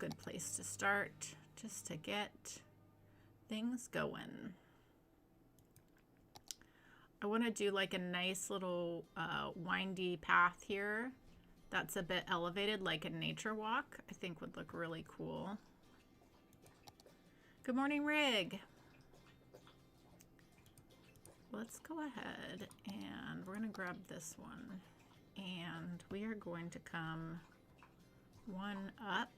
Good place to start just to get things going. I want to do like a nice little windy path here that's a bit elevated, like a nature walk. I think would look really cool. Good morning, Rig. Let's go ahead and we're going to grab this one and we are going to come one up.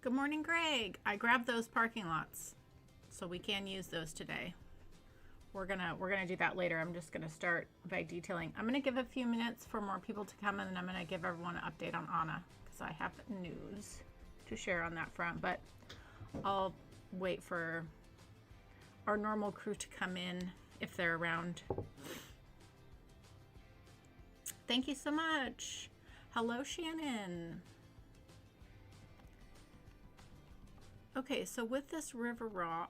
Good morning, Greg. I grabbed those parking lots, so we can use those today. We're gonna do that later. I'm just gonna start by detailing. I'm gonna give a few minutes for more people to come in, and I'm gonna give everyone an update on Anna because I have news to share on that front. But I'll wait for our normal crew to come in if they're around. Thank you so much. Hello, Shannon. Okay, so with this river walk,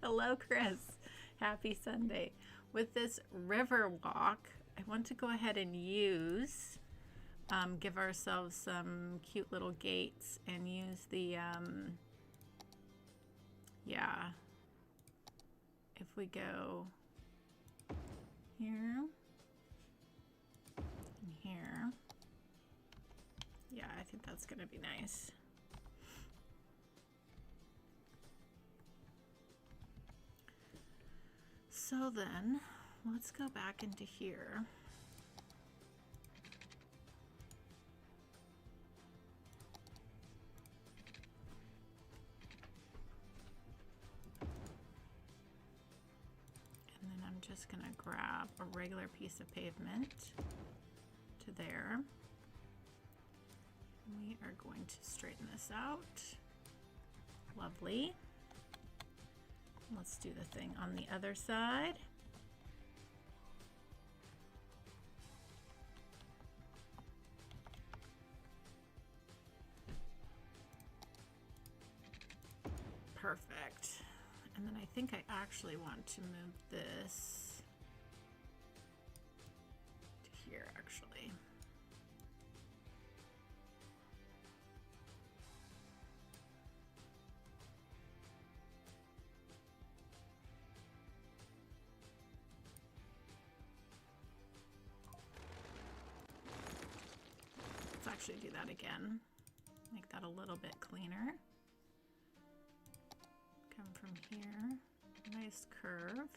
hello, Chris. Happy Sunday. With this river walk, I want to go ahead and use, give ourselves some cute little gates and use the, yeah, if we go here and here. Yeah, I think that's going to be nice. So then, let's go back into here. And then I'm just going to grab a regular piece of pavement to there. We are going to straighten this out. Lovely. Let's do the thing on the other side. Perfect. And then I think I actually want to move this to here, actually. Actually do that again. Make that a little bit cleaner. Come from here. Nice curve.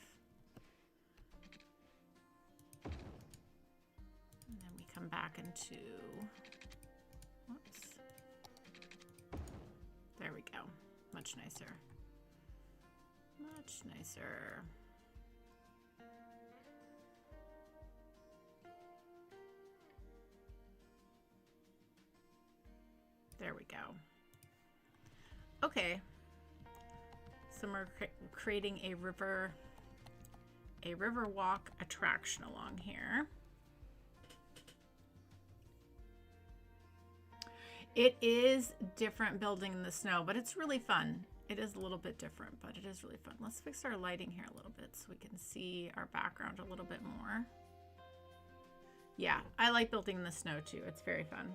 And then we come back into, whoops. There we go. Much nicer. Much nicer. There we go. Okay. So we're creating a river walk attraction along here. It is different building in the snow, but it's really fun. It is a little bit different, but it is really fun. Let's fix our lighting here a little bit so we can see our background a little bit more. Yeah, I like building in the snow too. It's very fun.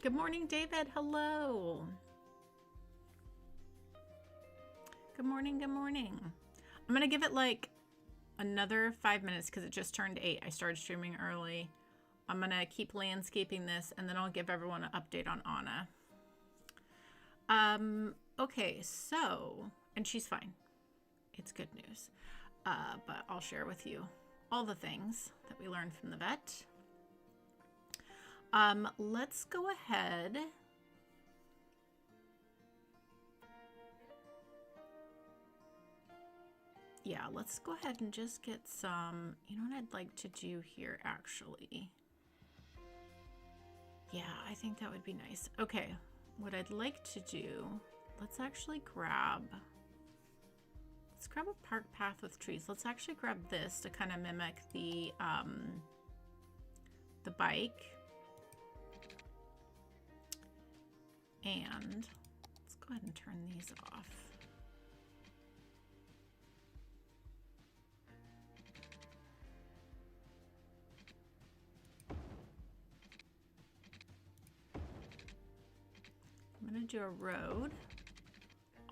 Good morning, David. Hello. Good morning. Good morning. I'm going to give it like another 5 minutes because it just turned 8. I started streaming early. I'm going to keep landscaping this and then I'll give everyone an update on Anna. Okay, so, and she's fine. It's good news. But I'll share with you all the things that we learned from the vet. Let's go ahead Yeah, let's go ahead and just get some, you know what I'd like to do here actually? Yeah, I think that would be nice. Okay, what I'd like to do, let's actually grab a park path with trees. Let's actually grab this to kind of mimic the bike. And let's go ahead and turn these off. I'm going to do a road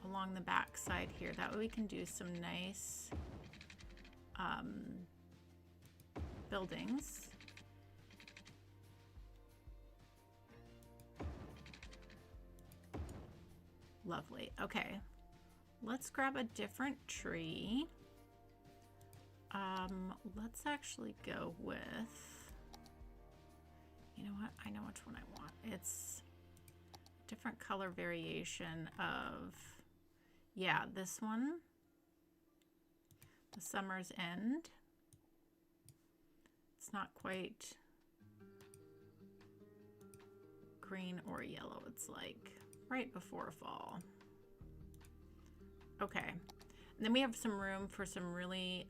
along the back side here. That way we can do some nice buildings. Lovely. Okay, let's grab a different tree. Let's actually go with, you know what? I know which one I want. It's a different color variation of, yeah, this one. The Summer's End. It's not quite green or yellow. It's like right before fall. Okay. And then we have some room for some really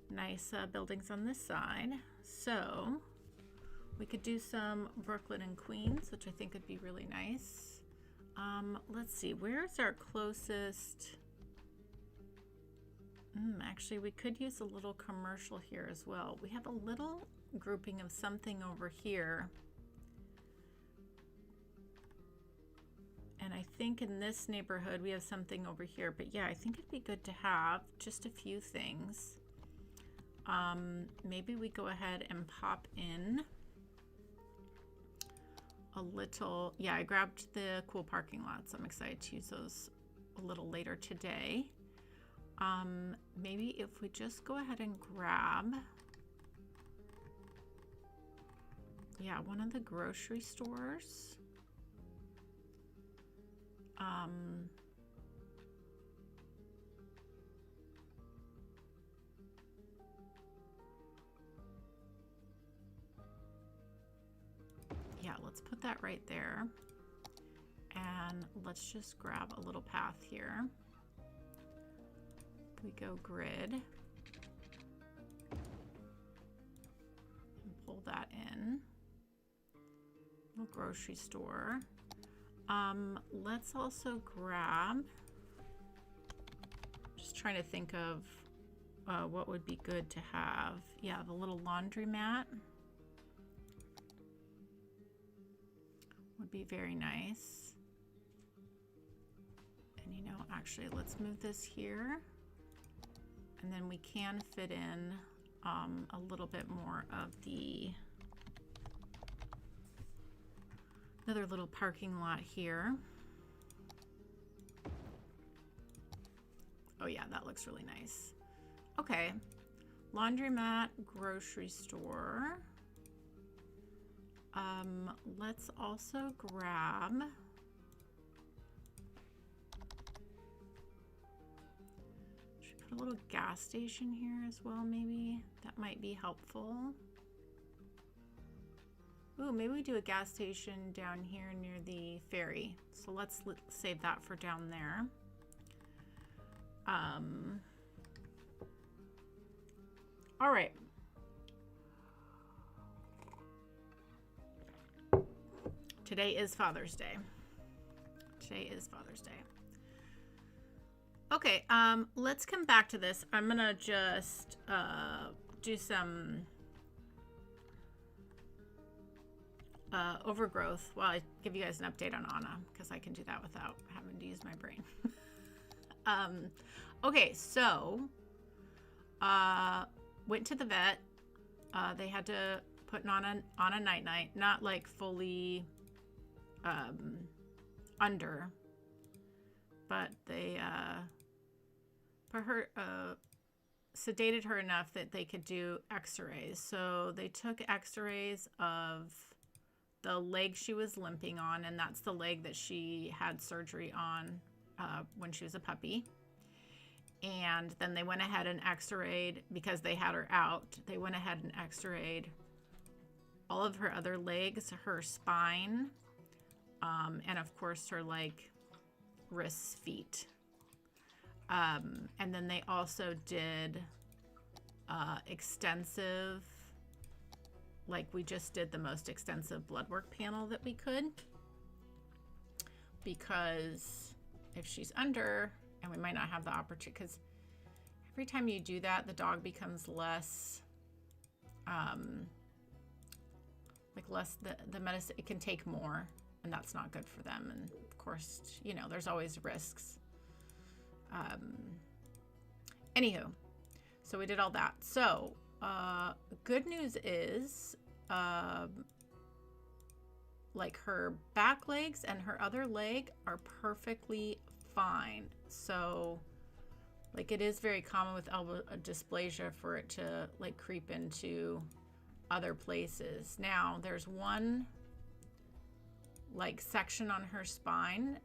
nice buildings on this side. So we could do some Brooklyn and Queens, which I think would be really nice. Let's see, where's our closest? Actually, we could use a little commercial here as well. We have a little grouping of something over here. And I think in this neighborhood, we have something over here. But yeah, I think it'd be good to have just a few things. Maybe we go ahead and pop in a little, yeah, I grabbed the cool parking lots. I'm excited to use those a little later today. Maybe if we just go ahead and grab, yeah, one of the grocery stores. Yeah, let's put that right there. And let's just grab a little path here. We go grid. And pull that in. Little grocery store. Let's also grab, just trying to think of what would be good to have. Yeah, the little laundromat would be very nice. And you know, actually, let's move this here. And then we can fit in a little bit more of the, another little parking lot here. Oh yeah, that looks really nice. Okay, laundromat, grocery store. Let's also grab, should we put a little gas station here as well maybe? That might be helpful. Ooh, maybe we do a gas station down here near the ferry. So let's save that for down there. All right. Today is Father's Day. Today is Father's Day. Okay, let's come back to this. I'm gonna just do some overgrowth while I give you guys an update on Anna, because I can do that without having to use my brain. Okay, so went to the vet. They had to put on a night-night, not like fully under, but they put her sedated her enough that they could do x-rays. So they took x-rays of the leg she was limping on, and that's the leg that she had surgery on when she was a puppy. And then they went ahead and x-rayed, because they had her out, they went ahead and x-rayed all of her other legs, her spine, and of course her like wrists, feet. And then they also did extensive, like we just did the most extensive blood work panel that we could, because if she's under, and we might not have the opportunity, because every time you do that, the dog becomes less, like less, the medicine, it can take more, and that's not good for them. And of course, you know, there's always risks. Anywho, so we did all that. So, good news is, like her back legs and her other leg are perfectly fine. So like it is very common with elbow dysplasia for it to like creep into other places. Now there's one like section on her spine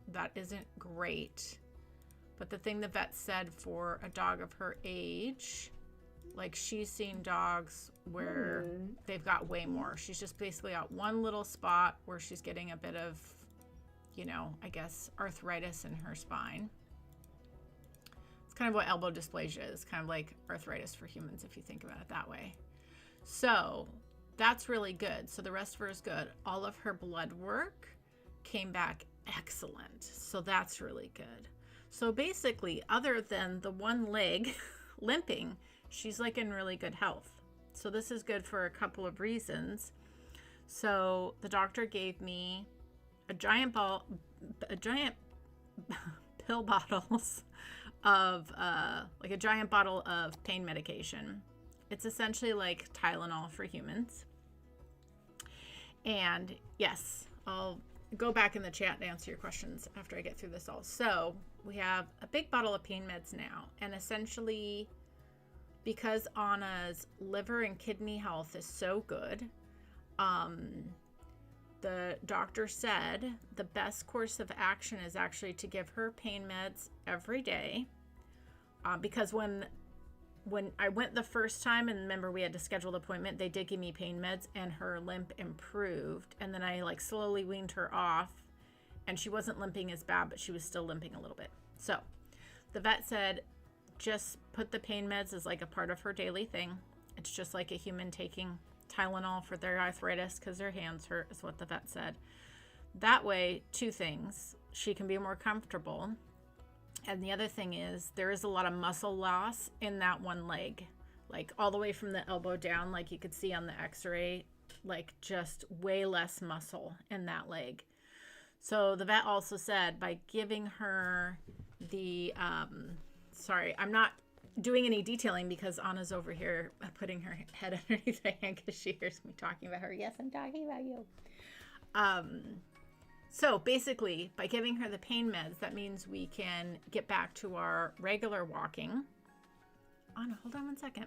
that isn't great, but the thing the vet said for a dog of her age, like she's seen dogs where they've got way more. She's just basically got one little spot where she's getting a bit of, you know, I guess arthritis in her spine. It's kind of what elbow dysplasia is, kind of like arthritis for humans if you think about it that way. So that's really good. So the rest of her is good. All of her blood work came back excellent. So that's really good. So basically, other than the one leg limping, she's like in really good health. So this is good for a couple of reasons. So the doctor gave me a giant pill bottles of like a giant bottle of pain medication. It's essentially like Tylenol for humans. And yes, I'll go back in the chat to answer your questions after I get through this all. So we have a big bottle of pain meds now, and essentially because Anna's liver and kidney health is so good, the doctor said the best course of action is actually to give her pain meds every day. Because when I went the first time, and remember we had to schedule the appointment, they did give me pain meds and her limp improved. And then I like slowly weaned her off, and she wasn't limping as bad, but she was still limping a little bit. So the vet said, just put the pain meds as like a part of her daily thing. It's just like a human taking Tylenol for their arthritis because their hands hurt, is what the vet said. That way, two things, she can be more comfortable, and the other thing is there is a lot of muscle loss in that one leg, like all the way from the elbow down, like you could see on the x-ray, like just way less muscle in that leg. So the vet also said by giving her the sorry, I'm not doing any detailing because Anna's over here putting her head underneath my hand because she hears me talking about her. Yes, I'm talking about you. So basically, by giving her the pain meds, that means we can get back to our regular walking. Anna, hold on one second.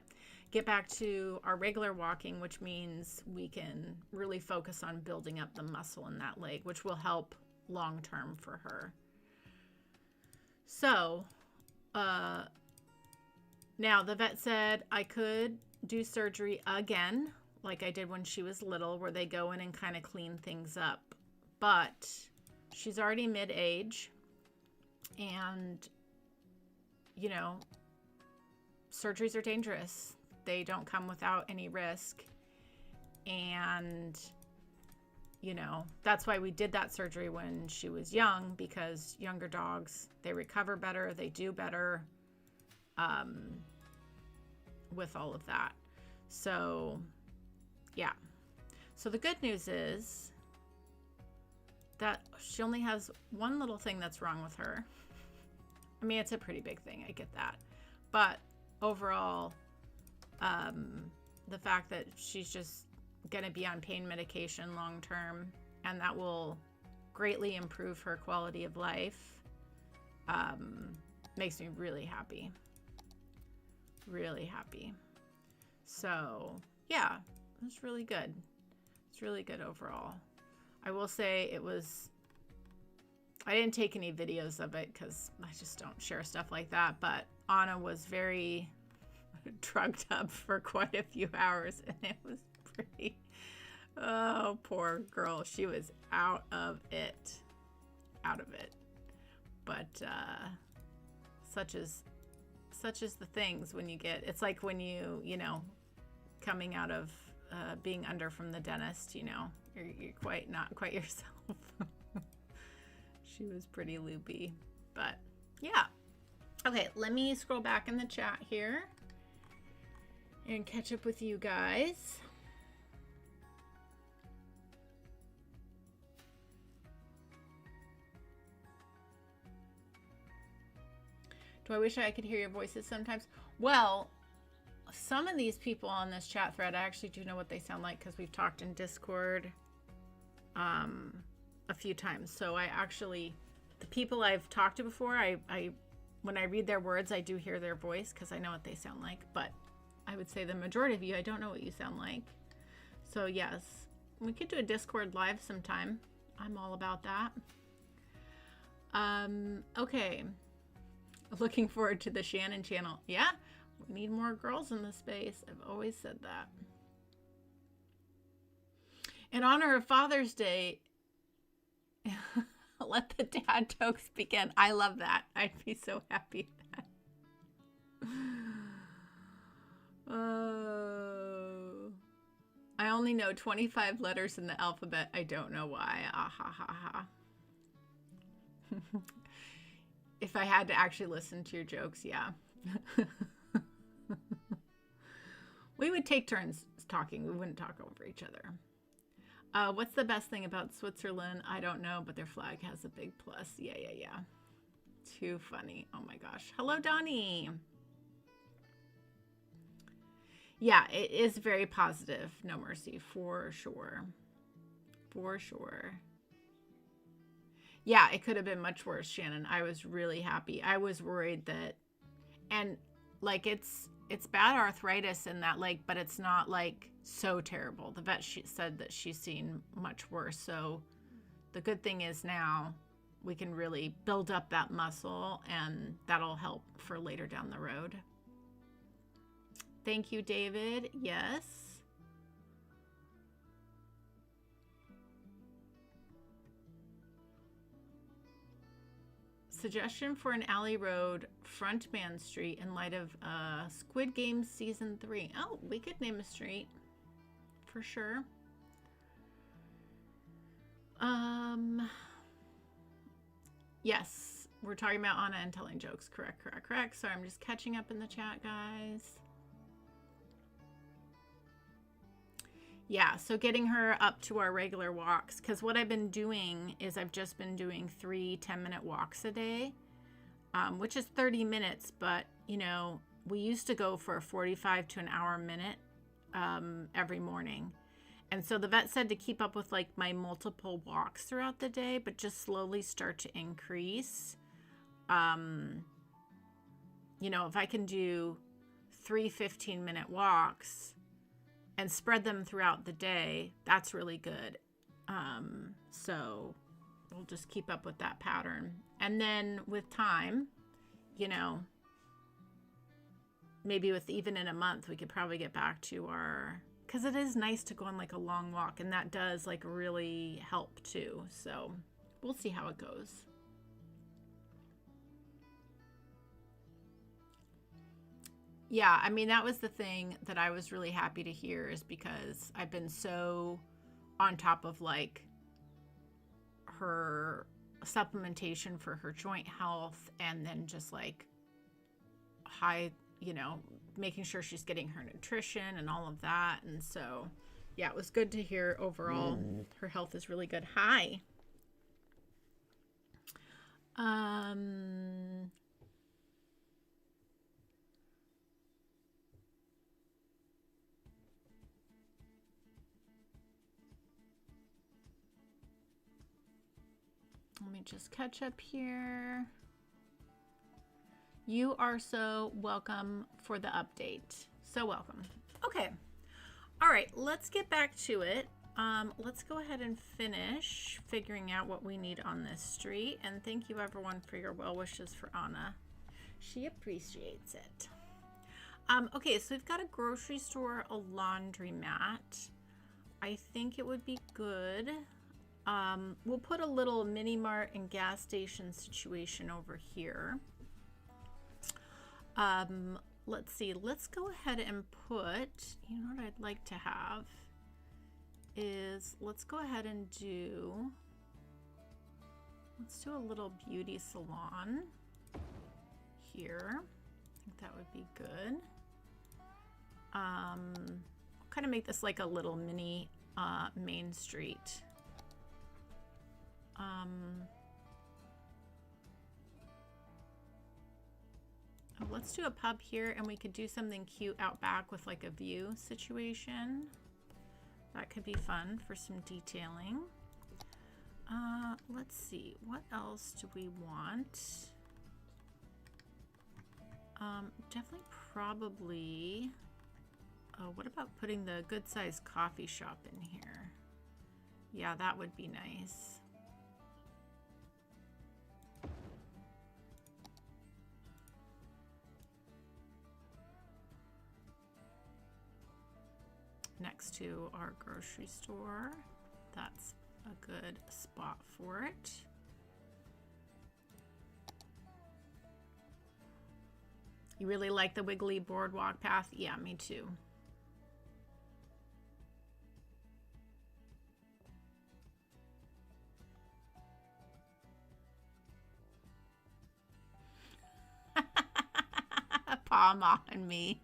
Get back to our regular walking, which means we can really focus on building up the muscle in that leg, which will help long term for her. So, now the vet said I could do surgery again, like I did when she was little, where they go in and kind of clean things up. But she's already mid-age, and, you know, surgeries are dangerous. They don't come without any risk. And, you know, that's why we did that surgery when she was young, because younger dogs, they recover better, they do better with all of that. So, yeah. So the good news is that she only has one little thing that's wrong with her. I mean, it's a pretty big thing, I get that. But overall, the fact that she's just going to be on pain medication long term, and that will greatly improve her quality of life, makes me really happy. Really happy. So, yeah, it's really good. It's really good overall. I will say it was I didn't take any videos of it because I just don't share stuff like that. But Anna was very drugged up for quite a few hours, and it was pretty. Oh, poor girl. She was out of it. But such is the things when you get. It's like when you know, coming out of being under from the dentist. You know, you're not quite yourself. She was pretty loopy, but yeah. Okay, let me scroll back in the chat here and catch up with you guys. Do I wish I could hear your voices sometimes? Well, some of these people on this chat thread, I actually do know what they sound like because we've talked in Discord a few times. So I actually, the people I've talked to before, I when I read their words, I do hear their voice because I know what they sound like. But I would say the majority of you, I don't know what you sound like. So yes, we could do a Discord live sometime. I'm all about that. Okay. Looking forward to the Shannon channel. Yeah, we need more girls in the space. I've always said that. In honor of Father's Day, let the dad jokes begin. I love that. I'd be so happy with that. I only know 25 letters in the alphabet. I don't know why. Ah ha ha ha. If I had to actually listen to your jokes, yeah. We would take turns talking. We wouldn't talk over each other. What's the best thing about Switzerland? I don't know, but their flag has a big plus. Yeah. Too funny. Oh my gosh. Hello, Donnie. Yeah, it is very positive. No mercy, for sure. For sure. Yeah, it could have been much worse, Shannon. I was really happy. I was worried that, and like it's bad arthritis in that leg, but it's not like so terrible. The vet said that she's seen much worse. So the good thing is now we can really build up that muscle, and that'll help for later down the road. Thank you, David. Yes. Suggestion for an alley road, Frontman Street, in light of Squid Game Season 3. Oh, we could name a street. For sure. Yes, we're talking about Anna and telling jokes. Correct. Sorry, I'm just catching up in the chat, guys. Yeah, so getting her up to our regular walks, because what I've been doing is I've just been doing 3 10-minute walks a day, which is 30 minutes, but, you know, we used to go for a 45 to an hour minute every morning. And so the vet said to keep up with, like, my multiple walks throughout the day, but just slowly start to increase. You know, if I can do 3 15-minute walks and spread them throughout the day, that's really good. So we'll just keep up with that pattern. And then with time, you know, maybe with even in a month, we could probably get back to our, because it is nice to go on like a long walk, and that does like really help too. So we'll see how it goes. Yeah, I mean, that was the thing that I was really happy to hear, is because I've been so on top of like her supplementation for her joint health, and then just like high, you know, making sure she's getting her nutrition and all of that. And so, yeah, it was good to hear overall her health is really good. Hi. Let me just catch up here. You are so welcome for the update. So welcome. Okay. All right, let's get back to it. Let's go ahead and finish figuring out what we need on this street. And thank you everyone for your well wishes for Anna. She appreciates it. Okay, so we've got a grocery store, a laundromat. I think it would be good. We'll put a little mini mart and gas station situation over here. Let's see, let's go ahead and put, you know what I'd like to have is, let's go ahead and let's do a little beauty salon here. I think that would be good. Kind of make this like a little mini main street. Oh, let's do a pub here, and we could do something cute out back with like a view situation. That could be fun for some detailing. Let's see, what else do we want? Definitely probably, oh, what about putting the good sized coffee shop in here? Yeah, that would be nice. Next to our grocery store. That's a good spot for it. You really like the wiggly boardwalk path? Yeah, me too. Palma and me.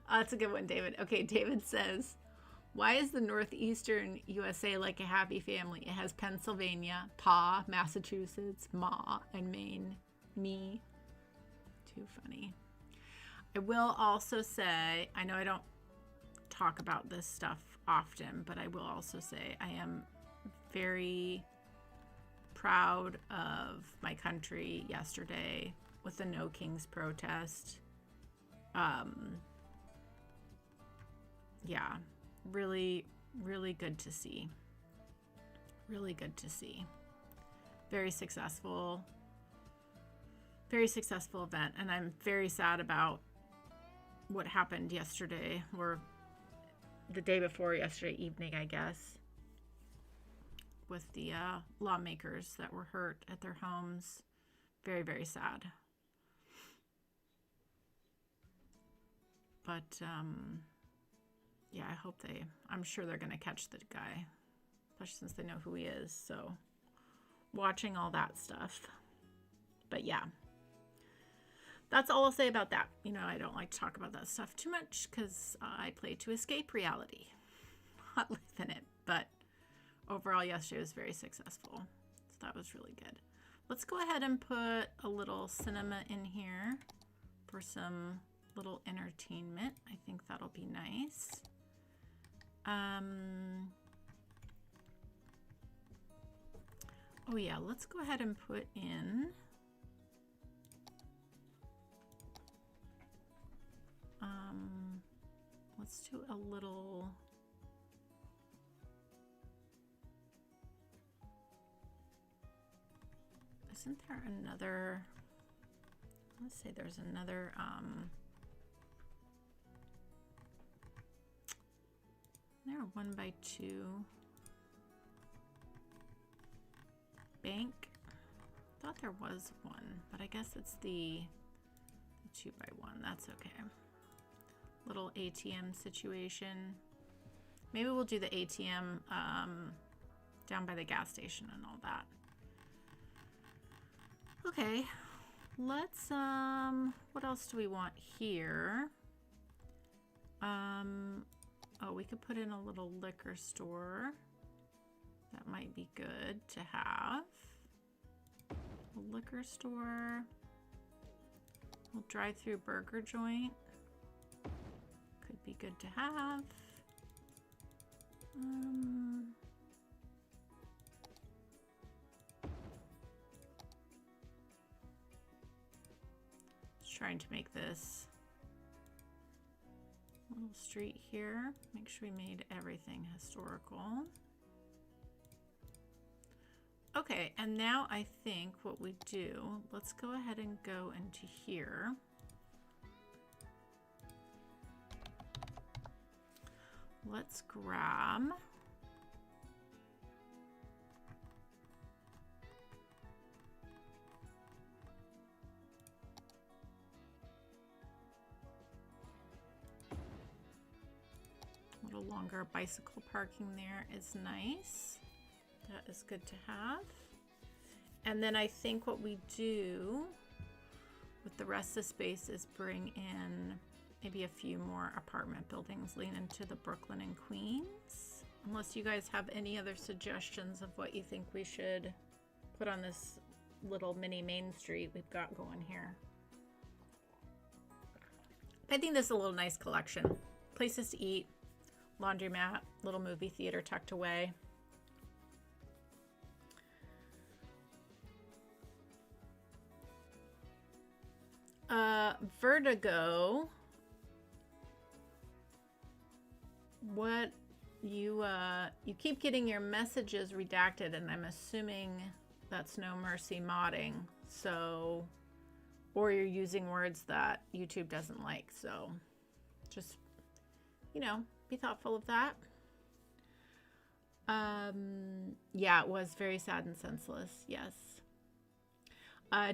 That's a good one, David. Okay, David says, why is the northeastern USA like a happy family? It has Pennsylvania, Pa, Massachusetts, Ma, and Maine, me. Too funny. I will also say, I know I don't talk about this stuff often, but I will also say I am very proud of my country yesterday with the No Kings protest. Yeah, really, really good to see. Really good to see. Very successful event. And I'm very sad about what happened yesterday, or the day before yesterday evening, I guess, with the lawmakers that were hurt at their homes. Very, very sad. But, yeah, I hope I'm sure they're going to catch the guy, especially since they know who he is. So watching all that stuff. But yeah, that's all I'll say about that. You know, I don't like to talk about that stuff too much because I play to escape reality, not live in it. But overall, yesterday was very successful. So that was really good. Let's go ahead and put a little cinema in here for some little entertainment. I think that'll be nice. Oh yeah, let's go ahead and put in let's do a little isn't there another, let's say there's another there a 1x2 bank? I thought there was one, but I guess it's the 2x1. That's okay. Little ATM situation. Maybe we'll do the ATM down by the gas station and all that. Okay, let's what else do we want here? Oh, we could put in a little liquor store. That might be good to have. A liquor store. A drive-through burger joint. Could be good to have. Just trying to make this a Little street here. Make sure we made everything historical. Okay, and now I think what we do, let's go ahead and go into here. Let's grab a little longer bicycle parking there is nice. That is good to have. And then I think what we do with the rest of the space is bring in maybe a few more apartment buildings, lean into the Brooklyn and Queens. Unless you guys have any other suggestions of what you think we should put on this little mini Main Street we've got going here. I think this is a little nice collection. Places to eat, laundromat, little movie theater tucked away. Vertigo, what you keep getting your messages redacted, and I'm assuming that's No Mercy modding, so, or you're using words that YouTube doesn't like, so just, you know, be thoughtful of that. Yeah, it was very sad and senseless, yes.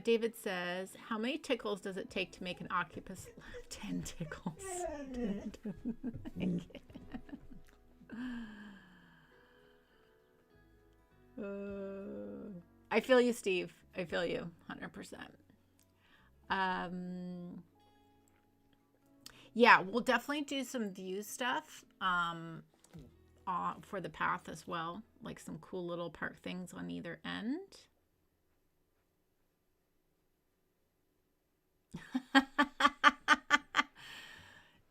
David says, how many tickles does it take to make an octopus? 10 tickles. I feel you, Steve. I feel you 100%. Yeah, we'll definitely do some view stuff for the path as well, like some cool little park things on either end.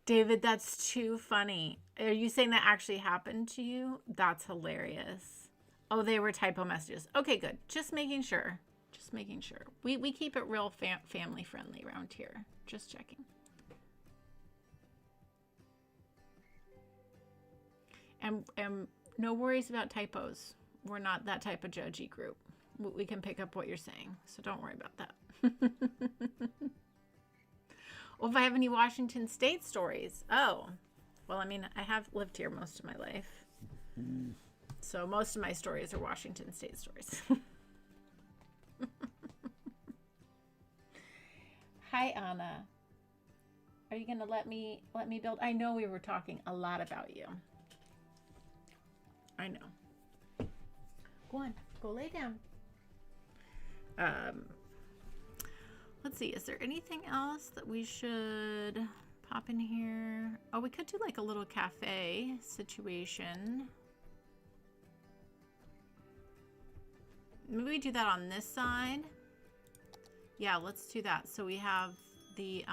David, that's too funny. Are you saying that actually happened to you? That's hilarious. Oh, they were typo messages. Okay, good. Just making sure. Just making sure. We keep it real family friendly around here. Just checking. And no worries about typos. We're not that type of judgy group. We can pick up what you're saying, so don't worry about that. Well, if I have any Washington State stories. Oh, well, I mean, I have lived here most of my life. So most of my stories are Washington State stories. Hi, Anna. Are you going to let me build? I know we were talking a lot about you. I know. Go on. Go lay down. Let's see, is there anything else that we should pop in here? Oh, we could do like a little cafe situation. Maybe we do that on this side. Yeah, let's do that. So we have the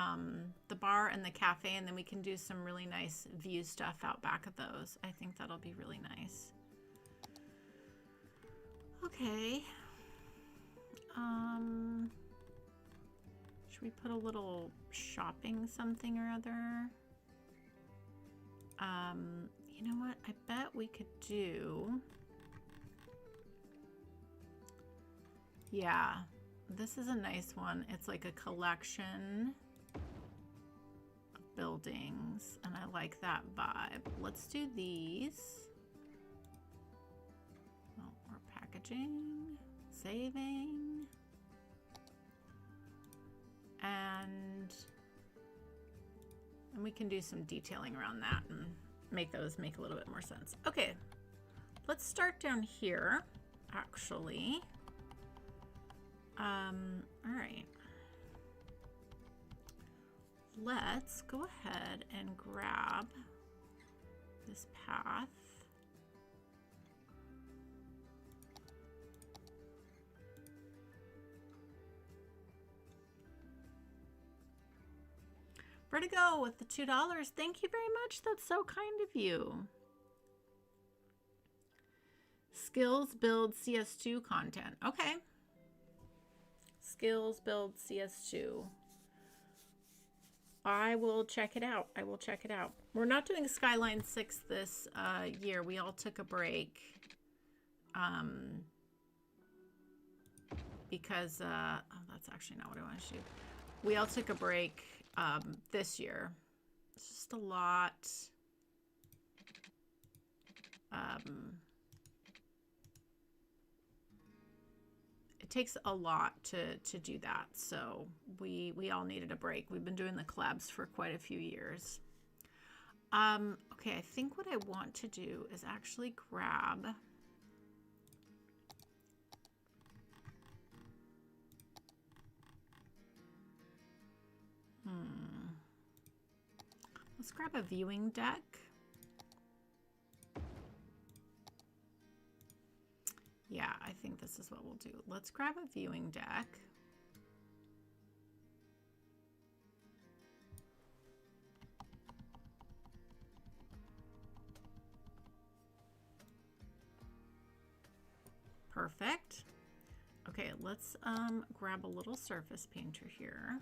bar and the cafe, and then we can do some really nice view stuff out back of those. I think that'll be really nice. Okay. Should we put a little shopping something or other? You know what? I bet we could do... Yeah, this is a nice one. It's like a collection of buildings, and I like that vibe. Let's do these. Oh, we're packaging, saving. And we can do some detailing around that and make those make a little bit more sense. Okay, let's start down here, actually. All right. Let's go ahead and grab this path. Vertigo with the $2. Thank you very much. That's so kind of you. Skills build CS2 content. Okay. Skills build CS2. I will check it out. I will check it out. We're not doing Skyline 6 this year. We all took a break. Because, oh, that's actually not what I want to do. We all took a break this year. It's just a lot. It takes a lot to do that. So we all needed a break. We've been doing the collabs for quite a few years. Okay, I think what I want to do is actually grab let's grab a viewing deck. Yeah, I think this is what we'll do. Let's grab a viewing deck. Perfect. Okay, let's grab a little surface painter here.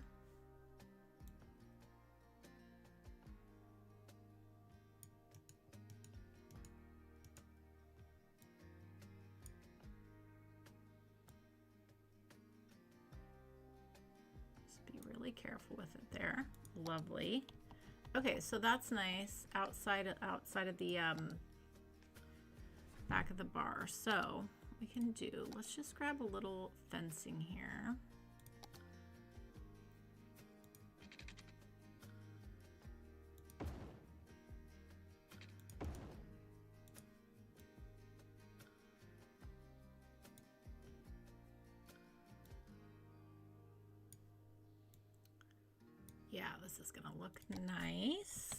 Careful with it there. Lovely. Okay, so that's nice outside of the back of the bar. So we can do, let's just grab a little fencing here. Yeah, this is gonna look nice.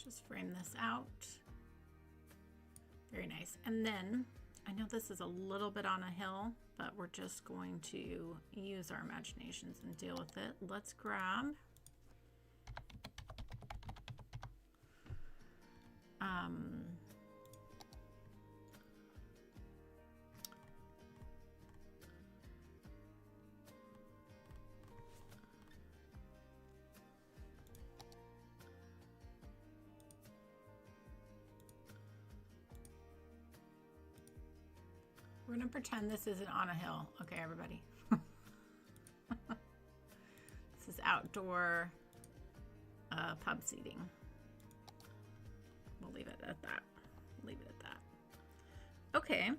Just frame this out. Very nice. And then, I know this is a little bit on a hill, but we're just going to use our imaginations and deal with it. Let's grab we're gonna pretend this isn't on a hill. Okay, everybody. This is outdoor pub seating. We'll leave it at that. Leave it at that. Okay.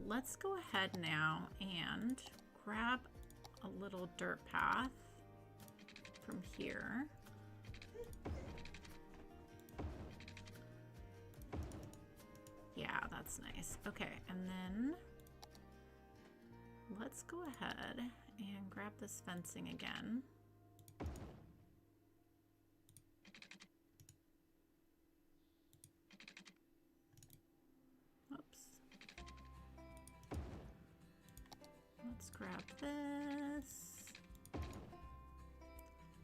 Let's go ahead now and grab a little dirt path from here. Yeah, that's nice. Okay, and then let's go ahead and grab this fencing again. Oops. Let's grab this.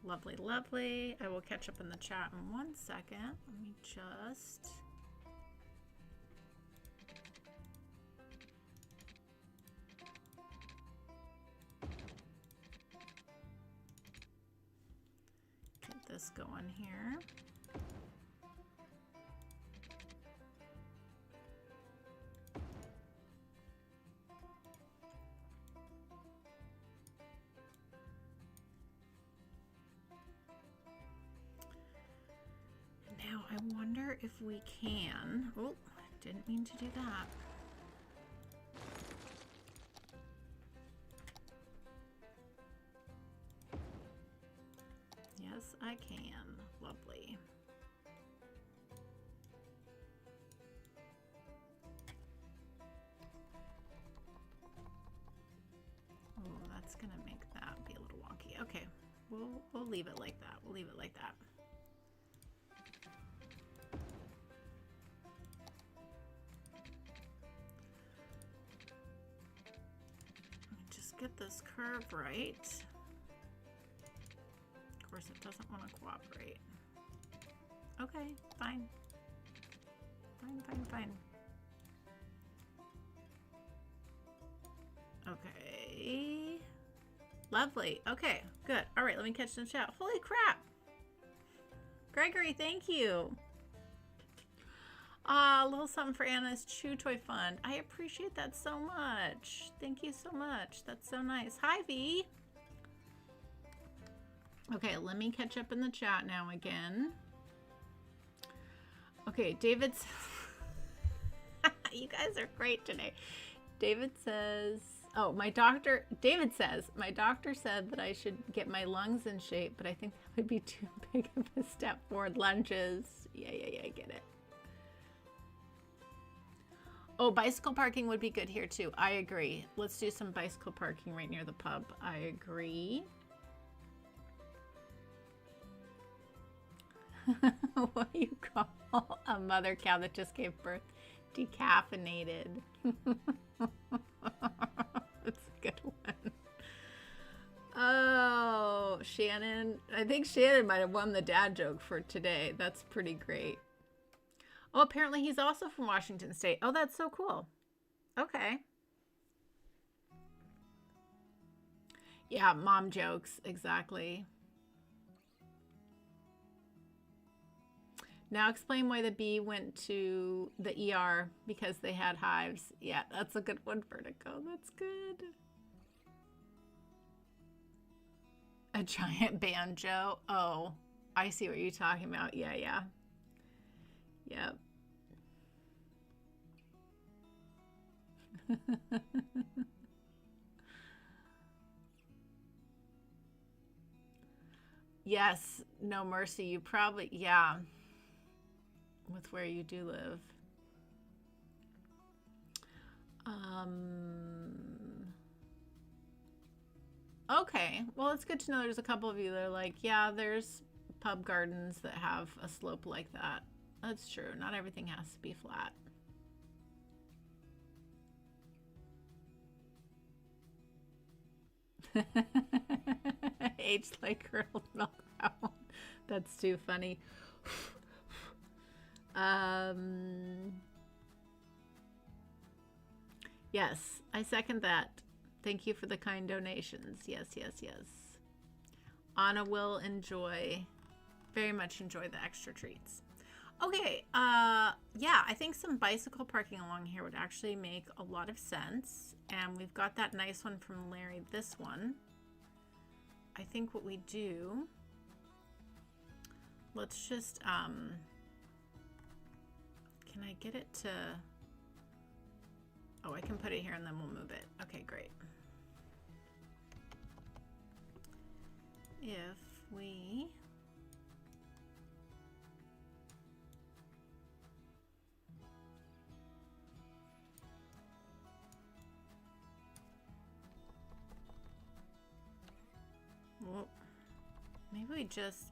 Lovely, lovely. I will catch up in the chat in 1 second. Let me just... this going here. Now I wonder if we can, oh, didn't mean to do that. Yes, I can. Lovely. Oh, that's gonna make that be a little wonky. Okay, we'll leave it like that. We'll leave it like that. Just get this curve right. Of course, it doesn't want to cooperate. Okay, fine. Fine. Okay. Lovely. Okay, good. All right, let me catch the chat. Holy crap. Gregory, thank you. A little something for Anna's Chew Toy Fund. I appreciate that so much. Thank you so much. That's so nice. Hi, V. Okay, let me catch up in the chat now again. Okay, David's... You guys are great today. David says... Oh, David says, my doctor said that I should get my lungs in shape, but I think that would be too big of a step forward. Lunges. Yeah, I get it. Oh, bicycle parking would be good here too. I agree. Let's do some bicycle parking right near the pub. I agree. What do you call a mother cow that just gave birth? Decaffeinated. That's a good one. Oh, Shannon. I think Shannon might have won the dad joke for today. That's pretty great. Oh, apparently he's also from Washington State. Oh, that's so cool. Okay. Yeah, mom jokes. Exactly. Now explain why the bee went to the ER because they had hives. Yeah, that's a good one, Vertigo. That's good. A giant banjo. Oh, I see what you're talking about. Yeah. Yep. Yes, no mercy. You probably, yeah. With where you do live. Okay, well, it's good to know there's a couple of you that are like, yeah, there's pub gardens that have a slope like that. That's true. Not everything has to be flat. Aged like curdled milk. That's too funny. Yes, I second that. Thank you for the kind donations. Yes. Anna will very much enjoy the extra treats. Okay, yeah, I think some bicycle parking along here would actually make a lot of sense. And we've got that nice one from Larry, this one. I think what we do, let's just, can I get it to, oh, I can put it here and then we'll move it. Okay, great. If we, well, maybe we just,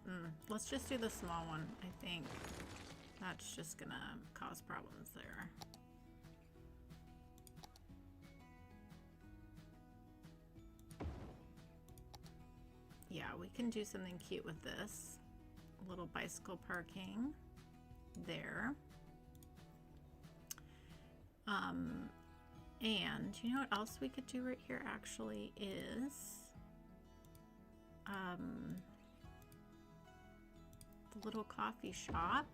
let's just do the small one. I think that's just gonna cause problems there. Yeah, we can do something cute with this. A little bicycle parking there. And you know what else we could do right here actually is the little coffee shop.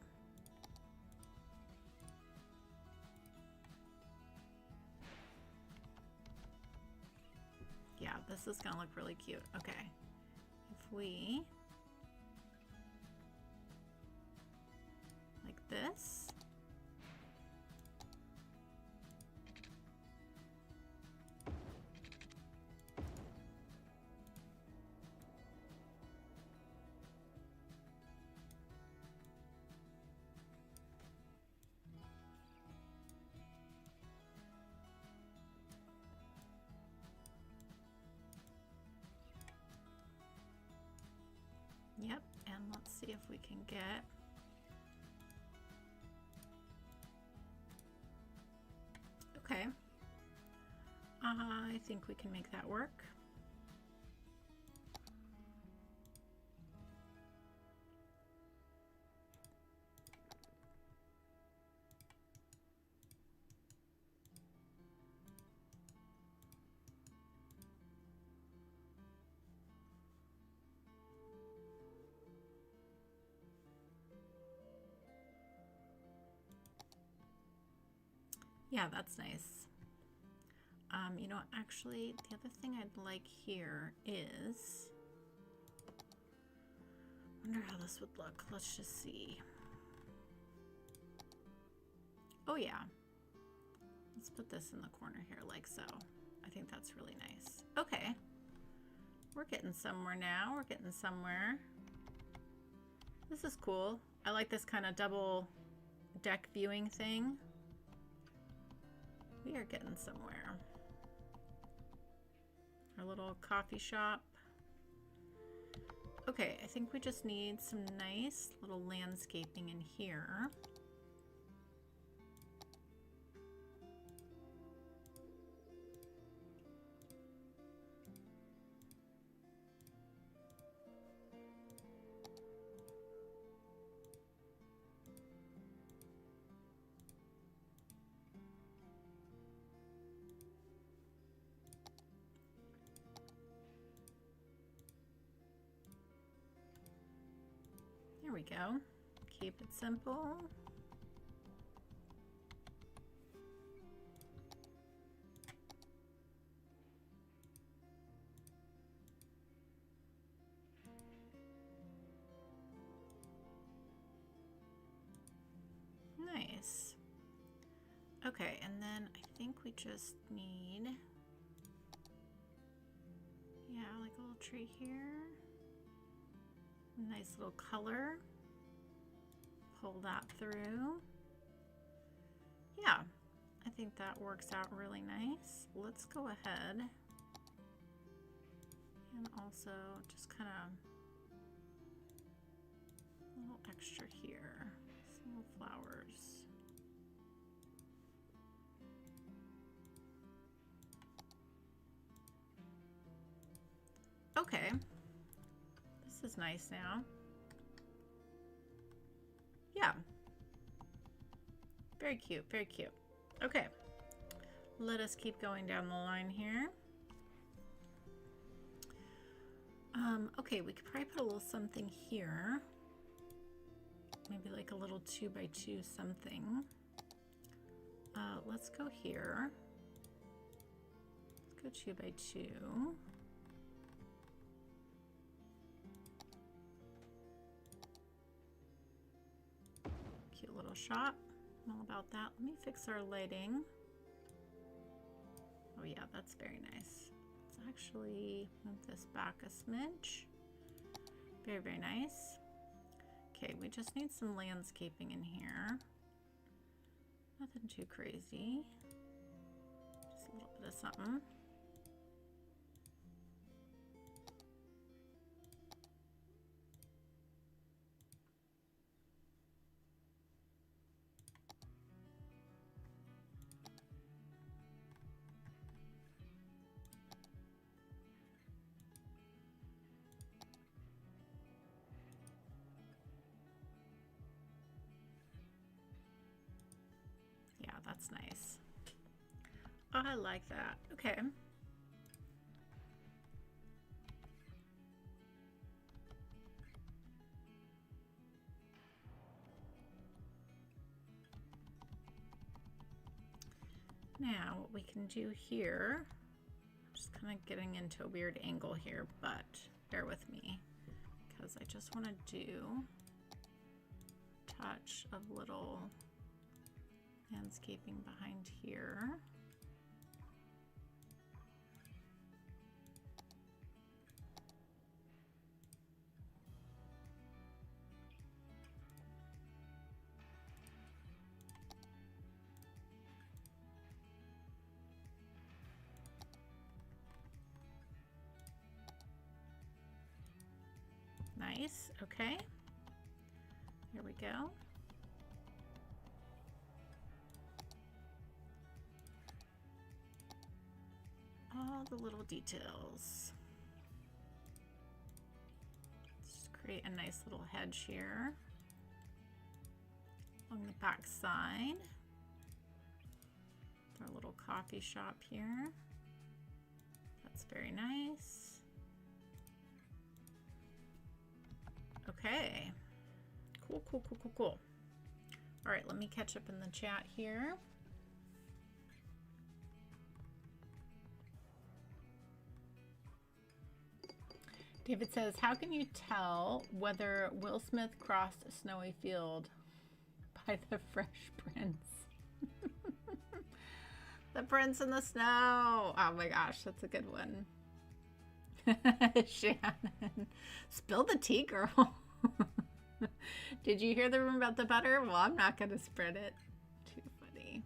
Yeah, this is gonna look really cute. Okay. If we, like this. see if we can get okay. I think we can make that work. Yeah, that's nice. You know, actually, the other thing I'd like here is, wonder how this would look. Let's just see. Oh yeah, let's put this in the corner here like so. I think that's really nice. Okay, we're getting somewhere now. We're getting somewhere. This is cool. I like this kind of double deck viewing thing. We are getting somewhere. Our little coffee shop. Okay, I think we just need some nice little landscaping in here. There we go. Keep it simple. Nice. Okay, and then I think we just need, yeah, like a little tree here. Nice little color. Pull that through. Yeah, I think that works out really nice. Let's go ahead and also just kind of a little extra here. Some little flowers. Okay. This is nice now. Yeah. Very cute, very cute. Okay. Let us keep going down the line here. Okay, we could probably put a little something here. Maybe like a little 2x2 something. Let's go here. Let's go 2x2. Cute little shop. I'm all about that. Let me fix our lighting. Oh yeah, that's very nice. Let's actually move this back a smidge. Very, very nice. Okay, we just need some landscaping in here. Nothing too crazy. Just a little bit of something. That's nice. Oh, I like that. Okay. Now what we can do here, just kind of getting into a weird angle here, but bear with me because I just want to do a touch of little landscaping behind here. Nice, okay. Here we go. All the little details. Just create a nice little hedge here along the back side. Our little coffee shop here. That's very nice. Okay. Cool, cool, cool, cool, cool. All right, let me catch up in the chat here. David says, how can you tell whether Will Smith crossed a snowy field by the Fresh Prince? The Prince in the Snow. Oh my gosh, that's a good one. Shannon, spill the tea, girl. Did you hear the rumor about the butter? Well, I'm not going to spread it. Too funny.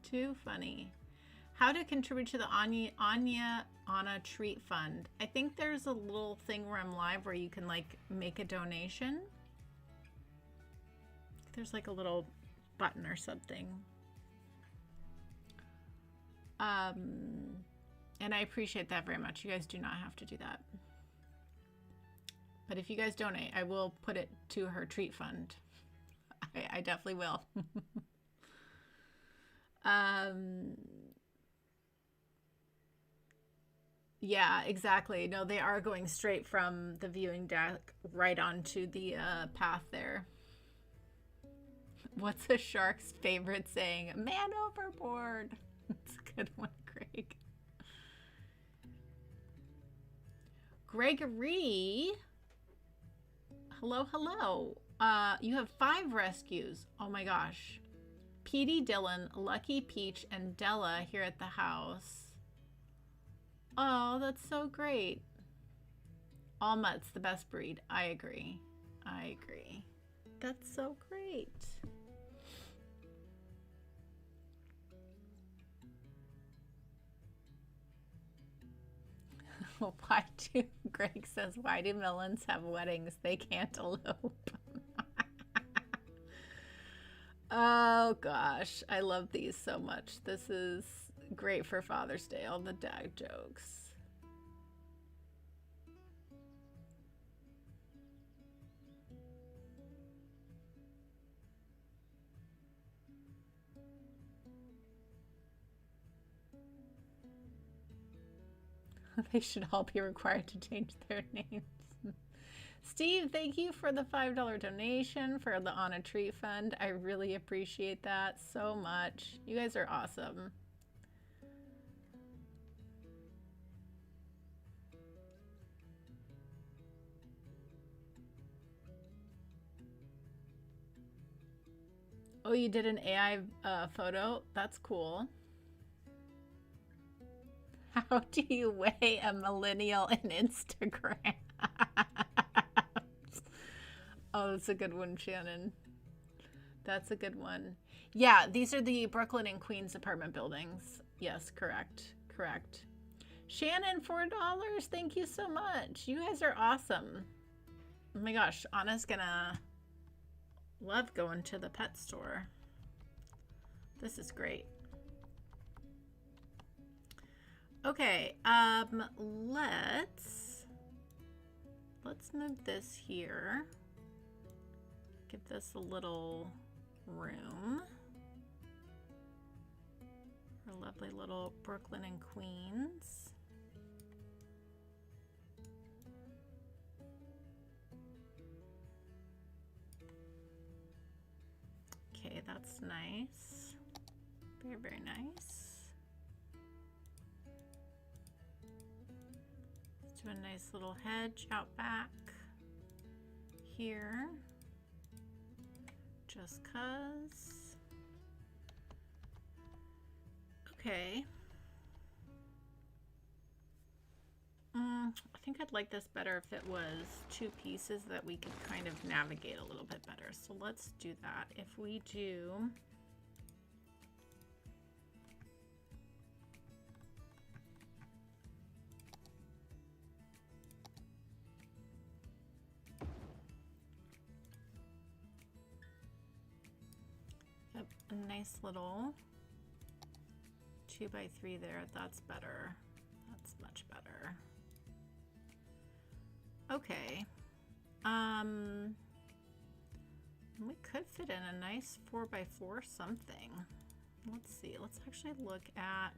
Too funny. How to contribute to the Anna Treat Fund. I think there's a little thing where I'm live where you can like make a donation. There's like a little button or something. And I appreciate that very much. You guys do not have to do that. But if you guys donate, I will put it to her treat fund. I definitely will. Yeah, exactly. No, they are going straight from the viewing deck right onto the path there. What's a shark's favorite saying? Man overboard. That's a good one, Greg. Gregory. Hello, hello. You have 5 rescues. Oh my gosh. Petey, Dylan, Lucky, Peach, and Della here at the house. Oh, that's so great. All mutts, the best breed. I agree. I agree. That's so great. Why do, Greg says, why do melons have weddings? They can't elope. Oh gosh, I love these so much. This is great for Father's Day, all the dad jokes. They should all be required to change their names. Steve, thank you for the $5 donation for the On a Treat Fund. I really appreciate that so much. You guys are awesome. Oh, you did an AI photo? That's cool. How do you weigh a millennial in Instagram? Oh, that's a good one, Shannon. That's a good one. Yeah, these are the Brooklyn and Queens apartment buildings. Yes, correct. Correct. Shannon, $4. Thank you so much. You guys are awesome. Oh my gosh, Anna's gonna love going to the pet store. This is great. Okay, let's move this here. Give this a little room. Our lovely little Brooklyn and Queens. Okay, that's nice. Very, very nice. Let's do a nice little hedge out back here. Just 'cause. Okay. I think I'd like this better if it was 2 pieces that we could kind of navigate a little bit better. So let's do that. If we do a nice little 2x3 there. That's better. That's much better. Okay. We could fit in a nice 4x4 something. Let's see. Let's actually look at.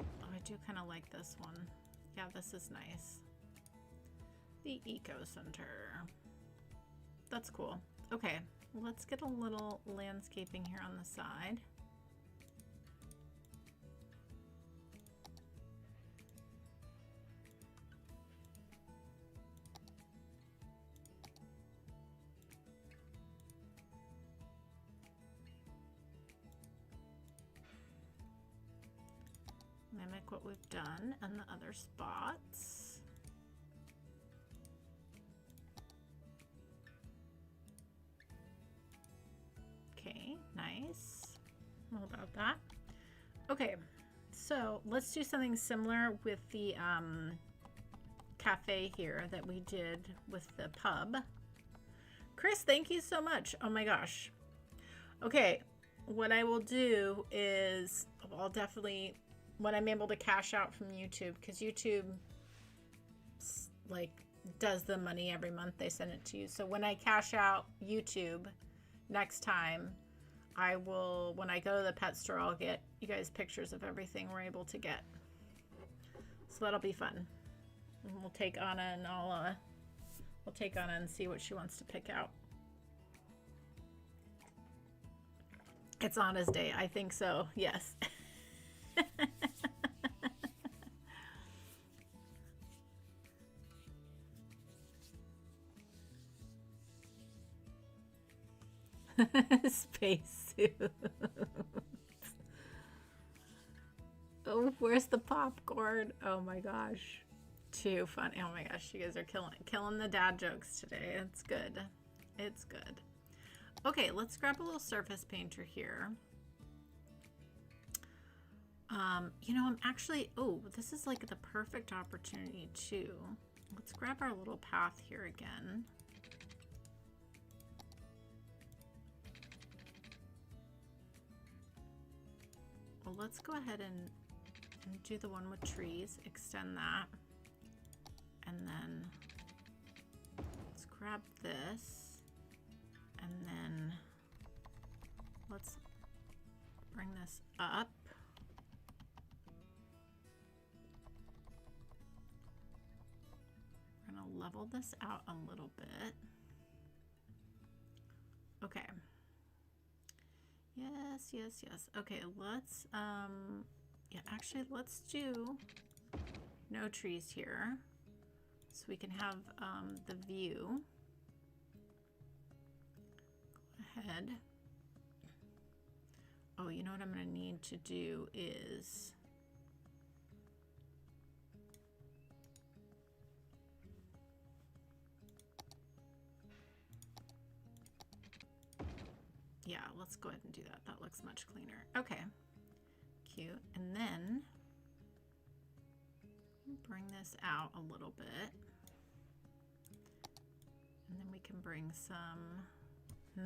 Oh, I do kind of like this one. Yeah, this is nice. The Eco Center. That's cool. Okay, let's get a little landscaping here on the side. Mimic what we've done in the other spots. Okay, nice. All about that. Okay, so let's do something similar with the cafe here that we did with the pub. Chris, thank you so much. Oh my gosh. Okay, what I will do is I'll definitely, when I'm able to cash out from YouTube, because YouTube like does the money every month, they send it to you. So when I cash out YouTube next time, I will, when I go to the pet store, I'll get you guys pictures of everything we're able to get. So that'll be fun. And we'll take Anna and we'll take Anna and see what she wants to pick out. It's Anna's day. I think so. Yes. Spacesuit. Oh, where's the popcorn? Oh my gosh. Too funny. Oh my gosh, you guys are killing the dad jokes today. It's good. It's good. Okay, let's grab a little surface painter here. You know, I'm actually, oh, this is like the perfect opportunity too. Let's grab our little path here again. Well, let's go ahead and do the one with trees, extend that, and then let's grab this, and then let's bring this up. We're gonna level this out a little bit. Okay. Yes, yes, yes. Okay, let's, yeah, actually, let's do no trees here so we can have the view. Go ahead. Oh, you know what I'm going to need to do is yeah, let's go ahead and do that. That looks much cleaner. Okay, cute. And then bring this out a little bit. And then we can bring some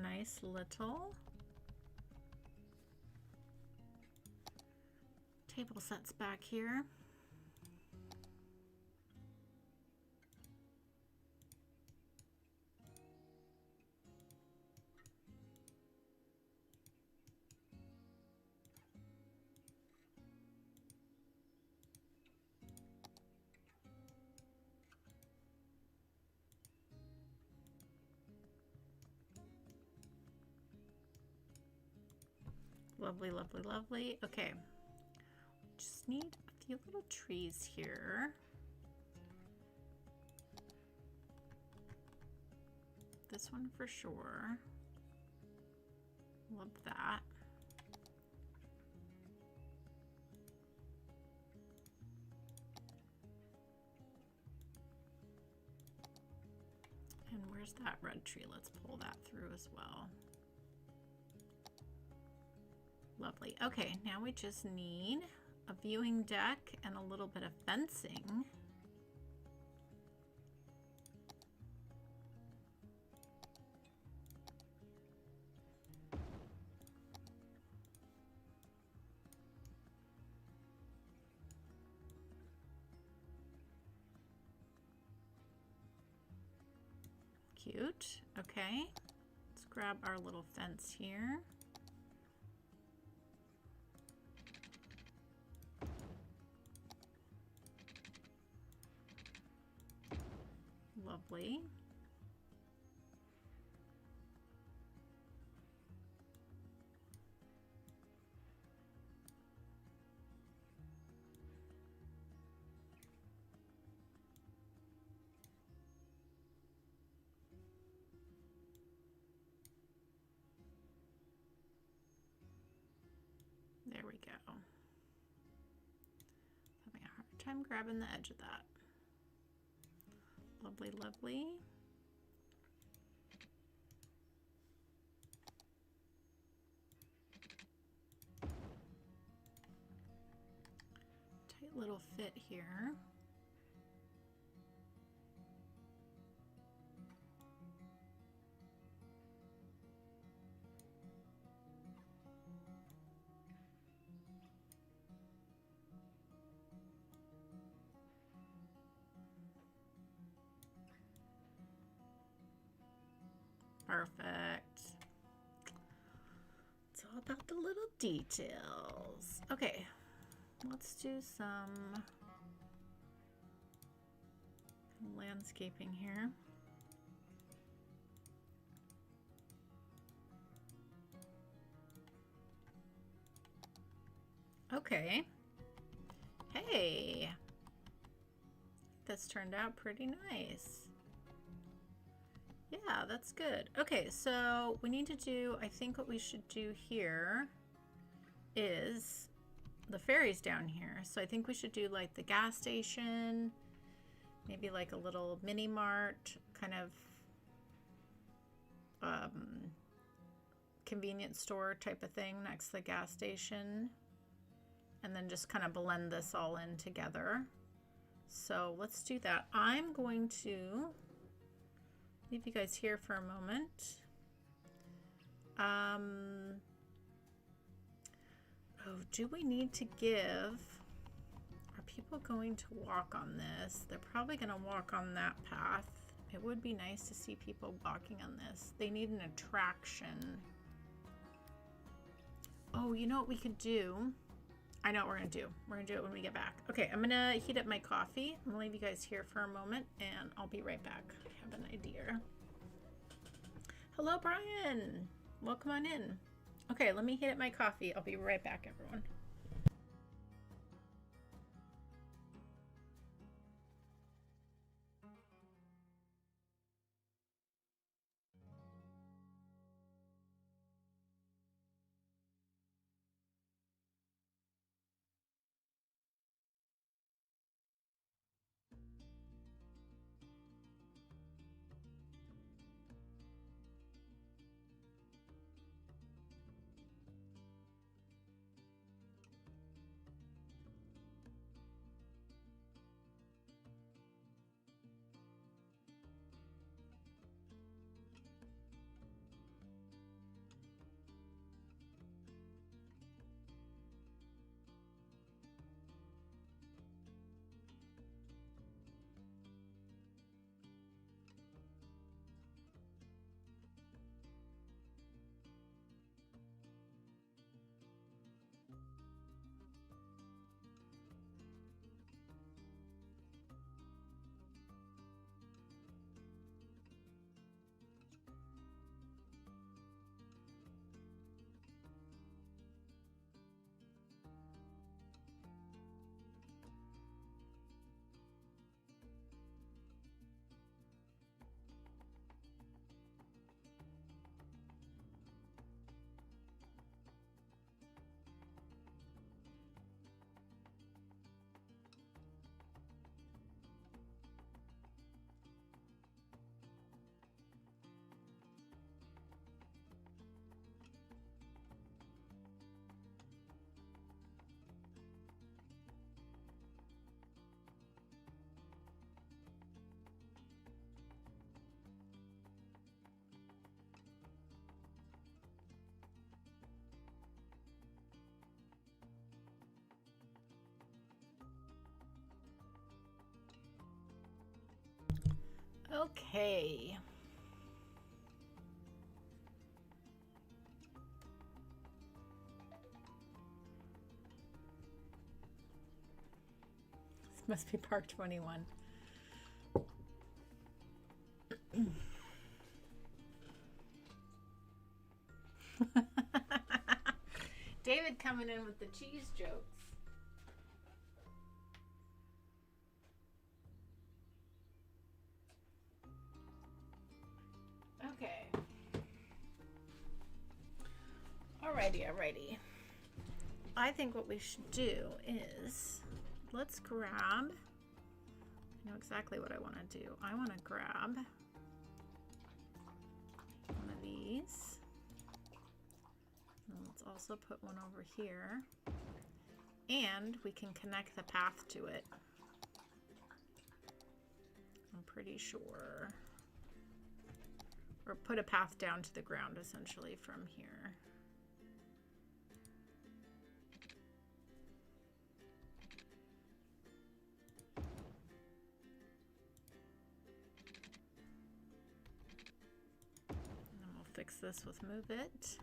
nice little table sets back here. Lovely, lovely, lovely. Okay, just need a few little trees here. This one for sure. Love that. And where's that red tree? Let's pull that through as well. Lovely. Okay, now we just need a viewing deck and a little bit of fencing. Cute. Okay. Let's grab our little fence here. Lovely. There we go. Having a hard time grabbing the edge of that. Lovely, lovely. Tight little fit here. Perfect. It's all about the little details. Okay, let's do some landscaping here. Okay. Hey, this turned out pretty nice. Yeah, that's good. Okay, so we need to do, I think what we should do here is the ferry's down here. So I think we should do like the gas station, maybe like a little mini mart, kind of convenience store type of thing next to the gas station. And then just kind of blend this all in together. So let's do that. I'm going to leave you guys here for a moment. Oh, do we need to give, are people going to walk on this? They're probably gonna walk on that path. It would be nice to see people walking on this. They need an attraction. Oh, you know what we could do? I know what we're gonna do. We're gonna do it when we get back. Okay, I'm gonna heat up my coffee. I'm gonna leave you guys here for a moment and I'll be right back. I have an idea. Hello, Brian. Welcome on in. Okay, let me heat up my coffee. I'll be right back, everyone. Okay, Must be Park 21. David coming in with the cheese jokes. Okay. Alrighty. I think what we should do is, let's grab, I know exactly what I want to do. I want to grab one of these. And let's also put one over here. And we can connect the path to it. I'm pretty sure. Or put a path down to the ground essentially from here. And then we'll fix this with Move It.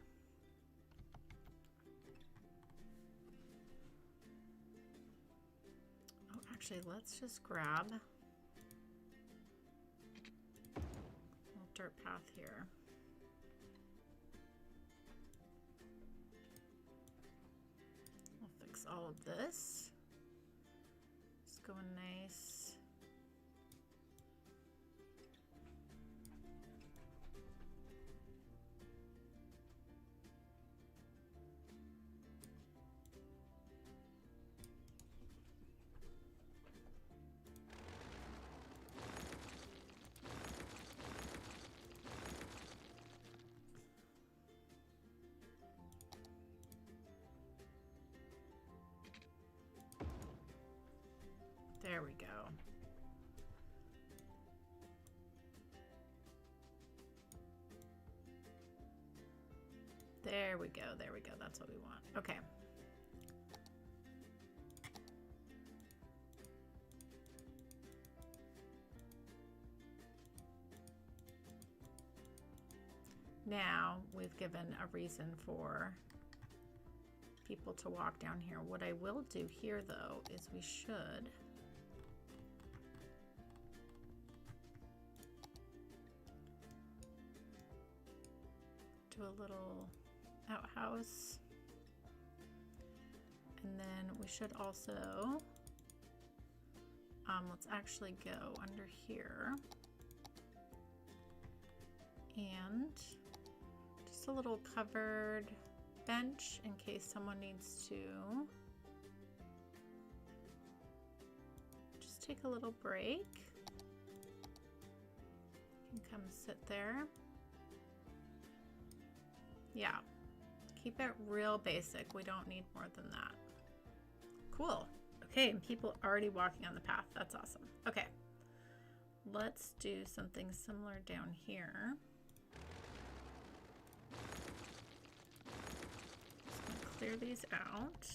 Oh, actually, let's just grab dirt path here. We'll fix all of this. It's going nice. There we go. There we go. There we go. That's what we want. Okay. Now we've given a reason for people to walk down here. What I will do here though is we should do a little outhouse, and then we should also let's actually go under here and just a little covered bench in case someone needs to just take a little break. You can come sit there. Yeah, keep it real basic. We don't need more than that. Cool. Okay, and people already walking on the path. That's awesome. Okay, let's do something similar down here. Just gonna clear these out.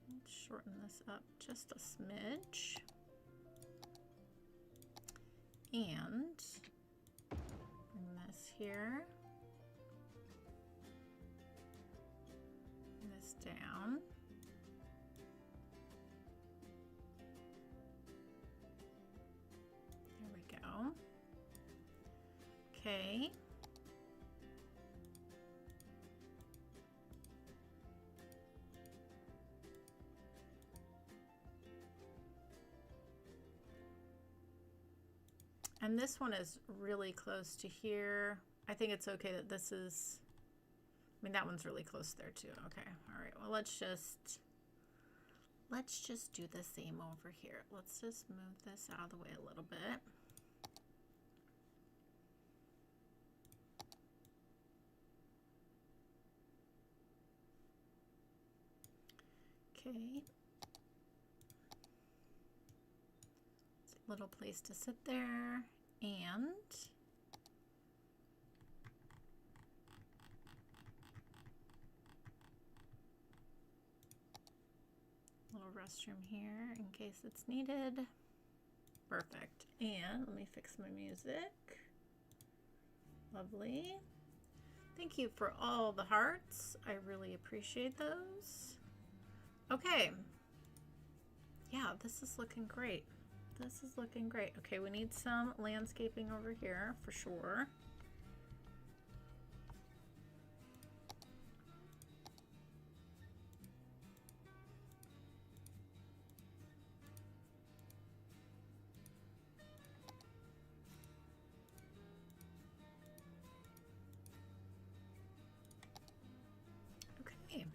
Let's shorten this up just a smidge. And here, this down. There we go. Okay. And this one is really close to here. I think it's okay that this is, I mean, that one's really close there too. Okay, all right, well, let's just do the same over here. Let's just move this out of the way a little bit. Okay. It's a little place to sit there, and little restroom here in case it's needed. Perfect. And let me fix my music. Lovely. Thank you for all the hearts. I really appreciate those. Okay. Yeah, this is looking great. This is looking great. Okay, we need some landscaping over here for sure. Okay.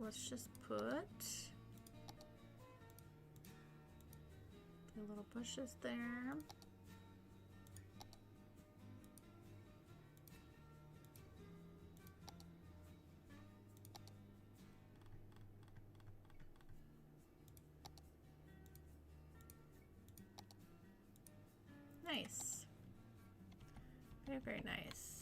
Let's just put the little bushes there. Nice. Very, very nice.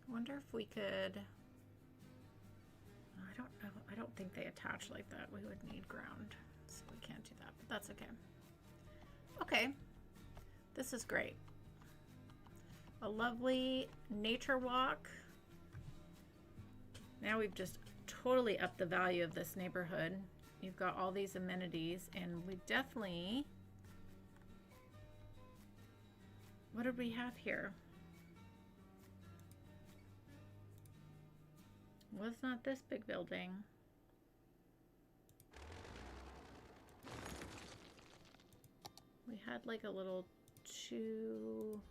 I wonder if we could, I don't know, I don't think they attach like that. We would need ground, so we can't do that, but that's okay. Okay, this is great. A lovely nature walk. Now we've just totally upped the value of this neighborhood. You've got all these amenities, and we definitely, what did we have here? Was not this big building. We had like a little 2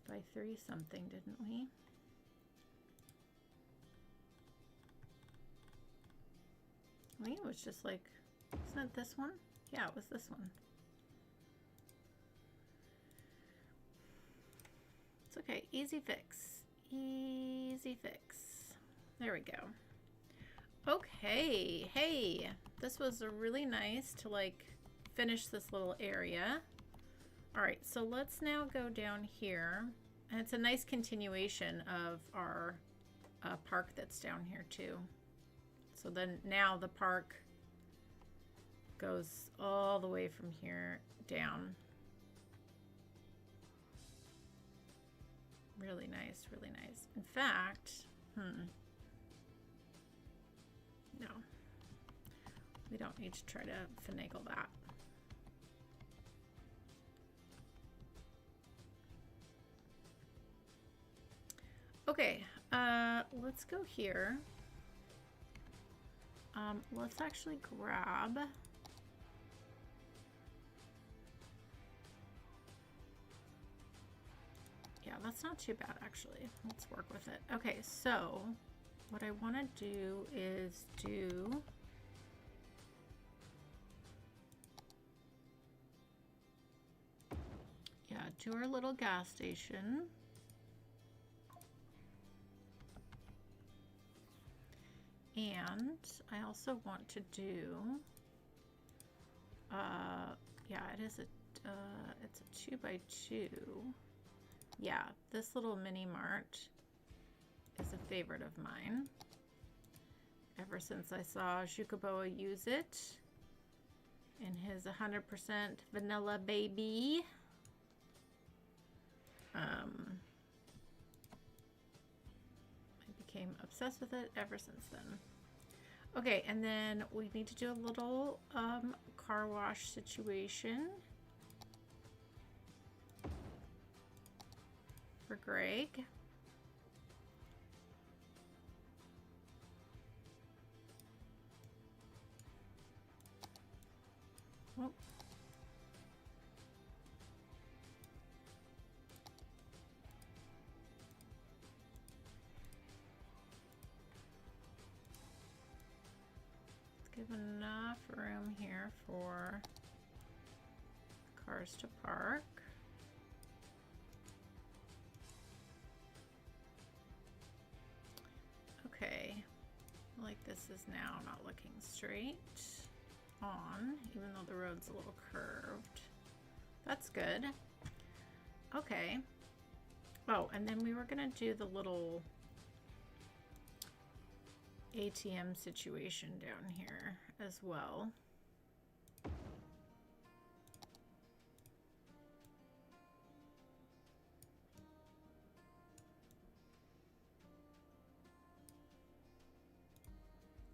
by 3 something, didn't we? I think it was just like, wasn't it this one? Yeah, it was this one. It's okay, easy fix. Easy fix. There we go. Okay, hey, this was really nice to like finish this little area. All right, so let's now go down here, and it's a nice continuation of our park that's down here too. So then now the park goes all the way from here down. Really nice, really nice. In fact, no, we don't need to try to finagle that. Okay, let's go here. Let's actually grab yeah, that's not too bad actually. Let's work with it. Okay, so what I want to do is do our little gas station. And I also want to do, yeah, it is a, it's a 2 by 2. Yeah, this little mini mart is a favorite of mine. Ever since I saw Jukaboa use it in his 100% vanilla baby. I became obsessed with it ever since then. Okay, and then we need to do a little car wash situation for Greg. Oh. Let's give enough room here for cars to park. Okay, like this is now not looking straight on, even though the road's a little curved. That's good. Okay. Oh, and then we were gonna do the little ATM situation down here as well.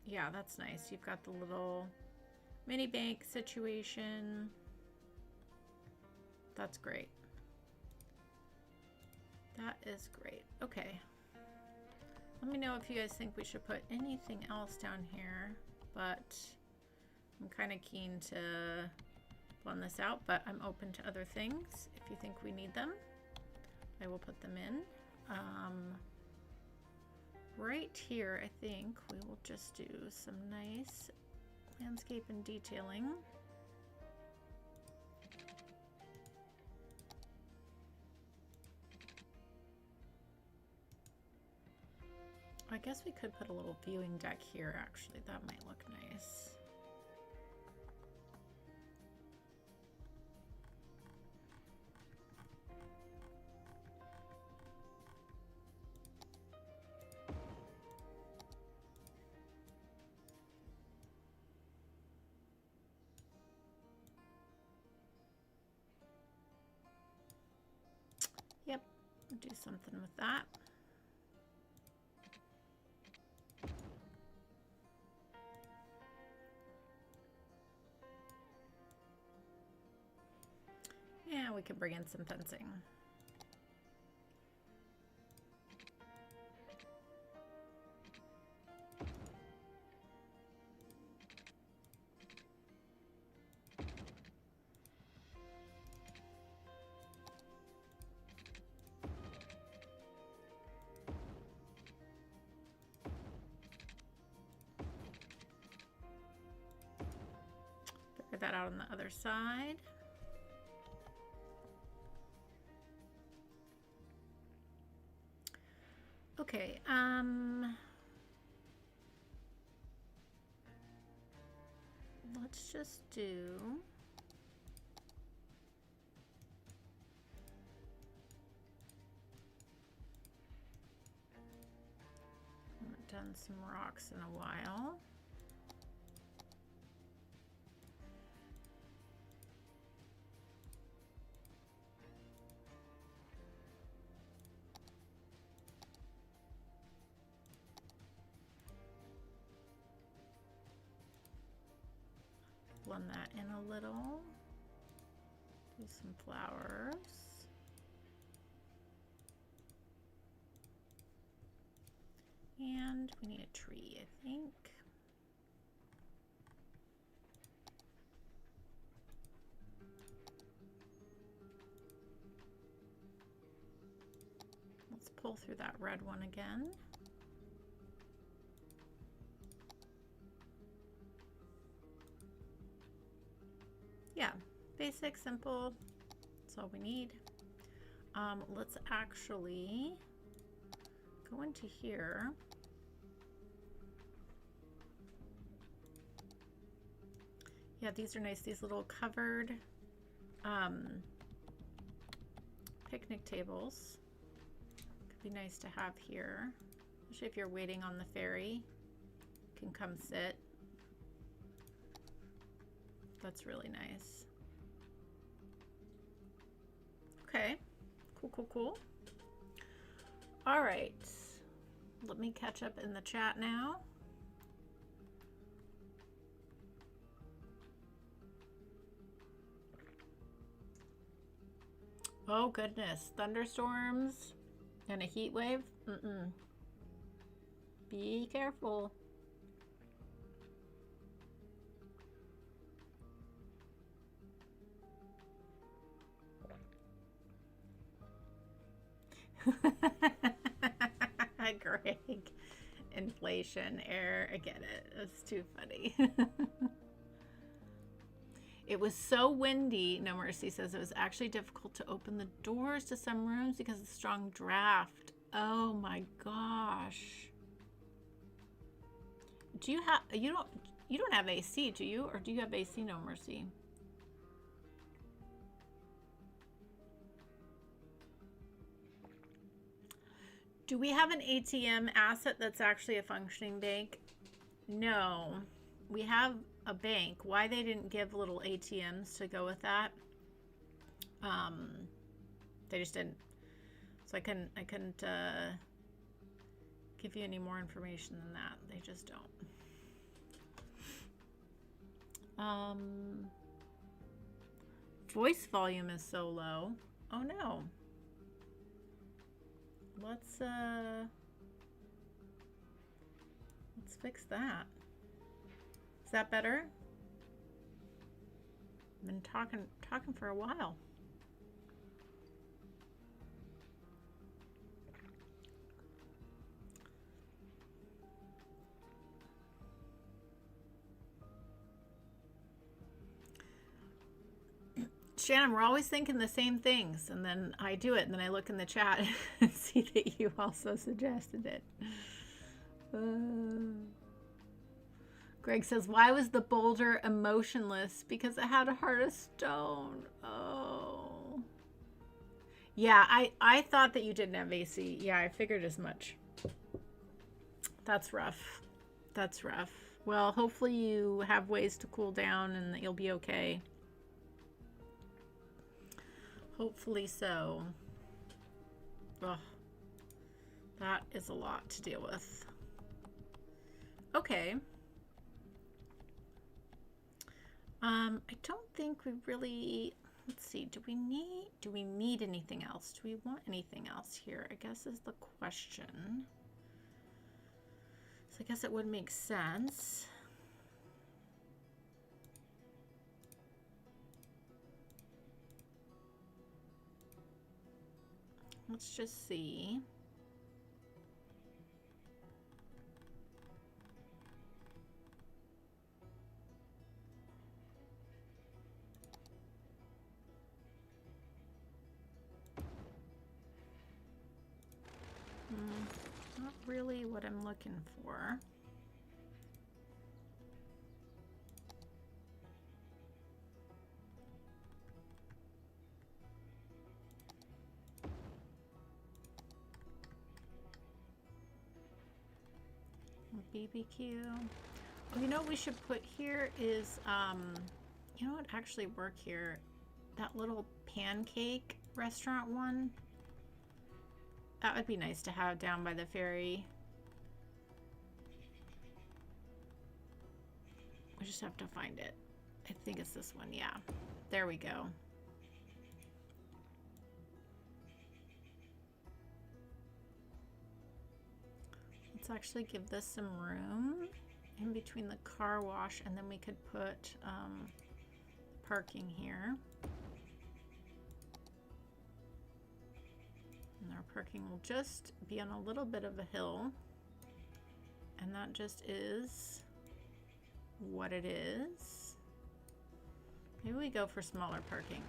Yeah, that's nice. You've got the little mini bank situation. That's great. That is great. Okay. Let me know if you guys think we should put anything else down here, but I'm kind of keen to blend this out, but I'm open to other things. If you think we need them, I will put them in. Right here, I think we will just do some nice landscape and detailing. I guess we could put a little viewing deck here, actually. That might look nice. Yep, do something with that. Yeah, we can bring in some fencing. Figure that out on the other side. Okay, let's just do I haven't done some rocks in a while. Blend that in a little. Do some flowers. And we need a tree, I think. Let's pull through that red one again. Yeah, basic, simple, that's all we need. Let's actually go into here. Yeah, these are nice, these little covered picnic tables. Could be nice to have here, especially if you're waiting on the ferry. You can come sit. That's really nice. Okay, cool, cool, cool. All right, let me catch up in the chat now. Oh goodness, thunderstorms and a heat wave? Be careful. Greg, inflation, air, I get it. It's too funny. It was so windy, No Mercy says it was actually difficult to open the doors to some rooms because of the strong draft. Oh my gosh. Do you have, you don't have AC, do you? Or do you have AC, No Mercy? Do we have an ATM asset that's actually a functioning bank? No, we have a bank. Why they didn't give little ATMs to go with that? They just didn't. So I couldn't give you any more information than that. They just don't. Voice volume is so low. Oh no. Let's fix that. Is that better? I've been talking for a while. Shannon, we're always thinking the same things, and then I do it, and then I look in the chat and see that you also suggested it. Greg says, why was the boulder emotionless? Because it had a heart of stone. Oh. Yeah, I thought that you didn't have AC. Yeah, I figured as much. That's rough. That's rough. Well, hopefully you have ways to cool down and that you'll be okay. Hopefully so. Ugh. That is a lot to deal with. Okay. I don't think we really, let's see, do we need anything else? Do we want anything else here? I guess is the question. So I guess it would make sense. Let's just see. Not really what I'm looking for. BBQ. Oh, you know what we should put here is, you know what actually work here? That little pancake restaurant one. That would be nice to have down by the ferry. We just have to find it. I think it's this one. Yeah, there we go. Let's actually give this some room in between the car wash, and then we could put parking here. And our parking will just be on a little bit of a hill, and that just is what it is. Maybe we go for smaller parking.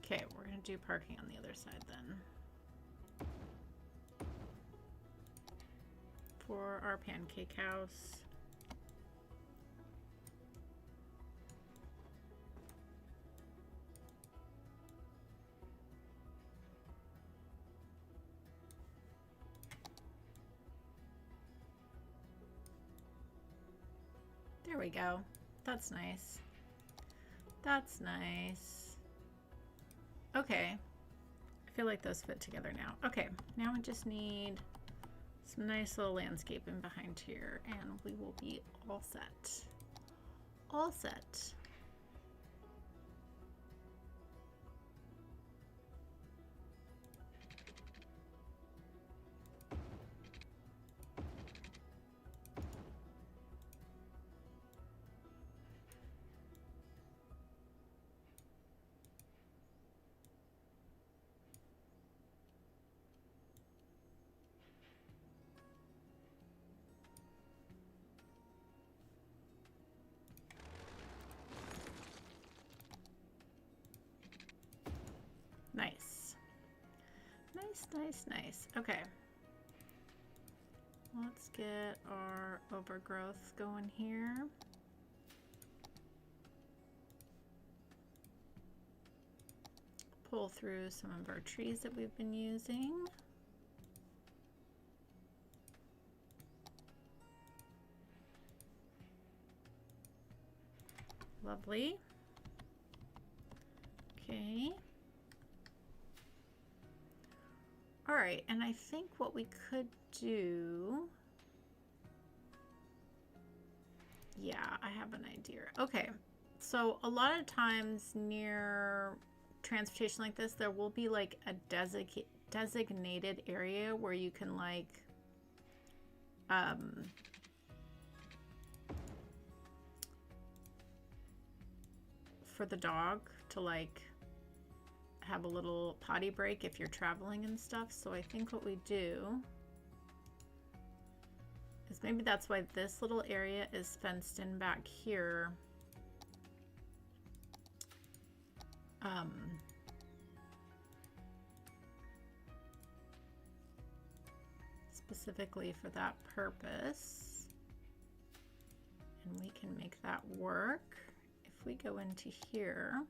Okay, we're going to do parking on the other side then. For our pancake house. There we go. That's nice. That's nice. Okay, I feel like those fit together now. Okay, now we just need some nice little landscaping behind here, and we will be all set. All set. Nice. Nice, nice, nice. Okay. Let's get our overgrowth going here. Pull through some of our trees that we've been using. Lovely. Okay. All right, and I think what we could do, yeah, I have an idea. Okay, so a lot of times near transportation like this, there will be like a designated area where you can like for the dog to like have a little potty break if you're traveling and stuff. So I think what we do is maybe that's why this little area is fenced in back here. Specifically for that purpose. And we can make that work. If we go into here,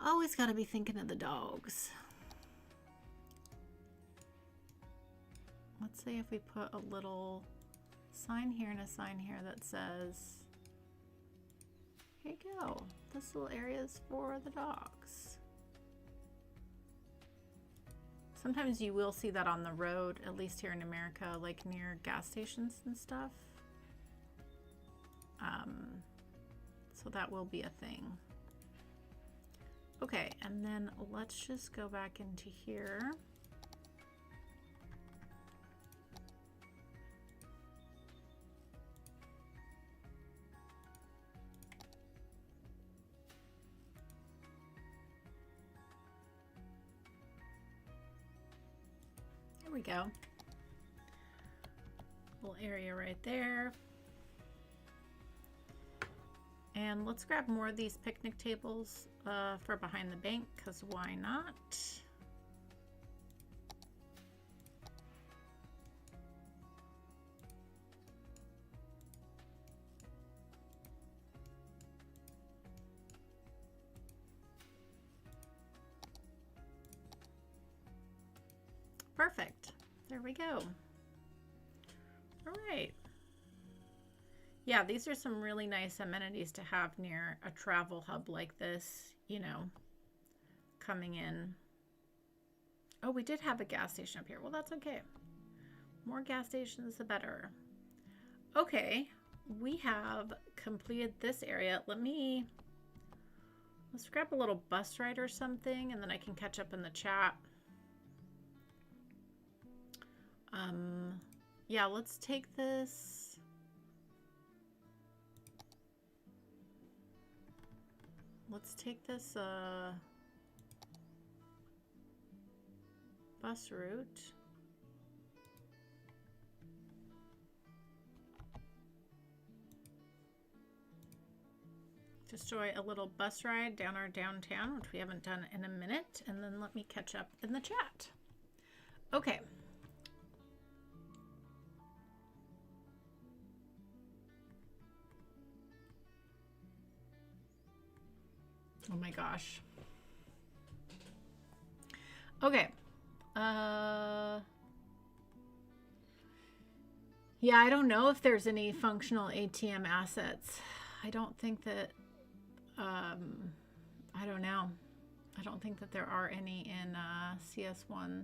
always got to be thinking of the dogs. Let's say if we put a little sign here and a sign here that says, here you go, this little area is for the dogs. Sometimes you will see that on the road, at least here in America, like near gas stations and stuff. So that will be a thing. Okay, and then let's just go back into here. There we go. Little area right there. And let's grab more of these picnic tables for behind the bank, because why not? Perfect. There we go. All right. Yeah, these are some really nice amenities to have near a travel hub like this, you know, coming in. Oh, we did have a gas station up here. Well, that's okay. More gas stations, the better. Okay, we have completed this area. Let's grab a little bus ride or something, and then I can catch up in the chat. Yeah, let's take this. Let's take this bus route. Destroy a little bus ride down our downtown, which we haven't done in a minute, and then let me catch up in the chat. Okay. Oh my gosh. Okay. Yeah, I don't know if there's any functional ATM assets. I don't think that, I don't know. I don't think that there are any in CS1.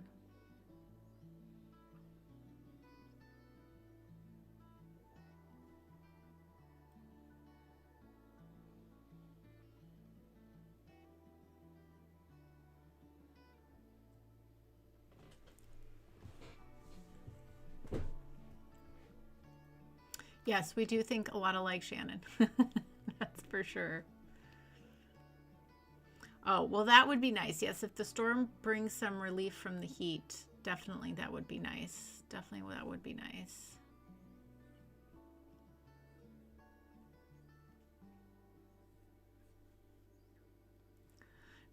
Yes, we do think a lot alike, Shannon. That's for sure. Oh, well, that would be nice. Yes, if the storm brings some relief from the heat, definitely that would be nice. Definitely that would be nice.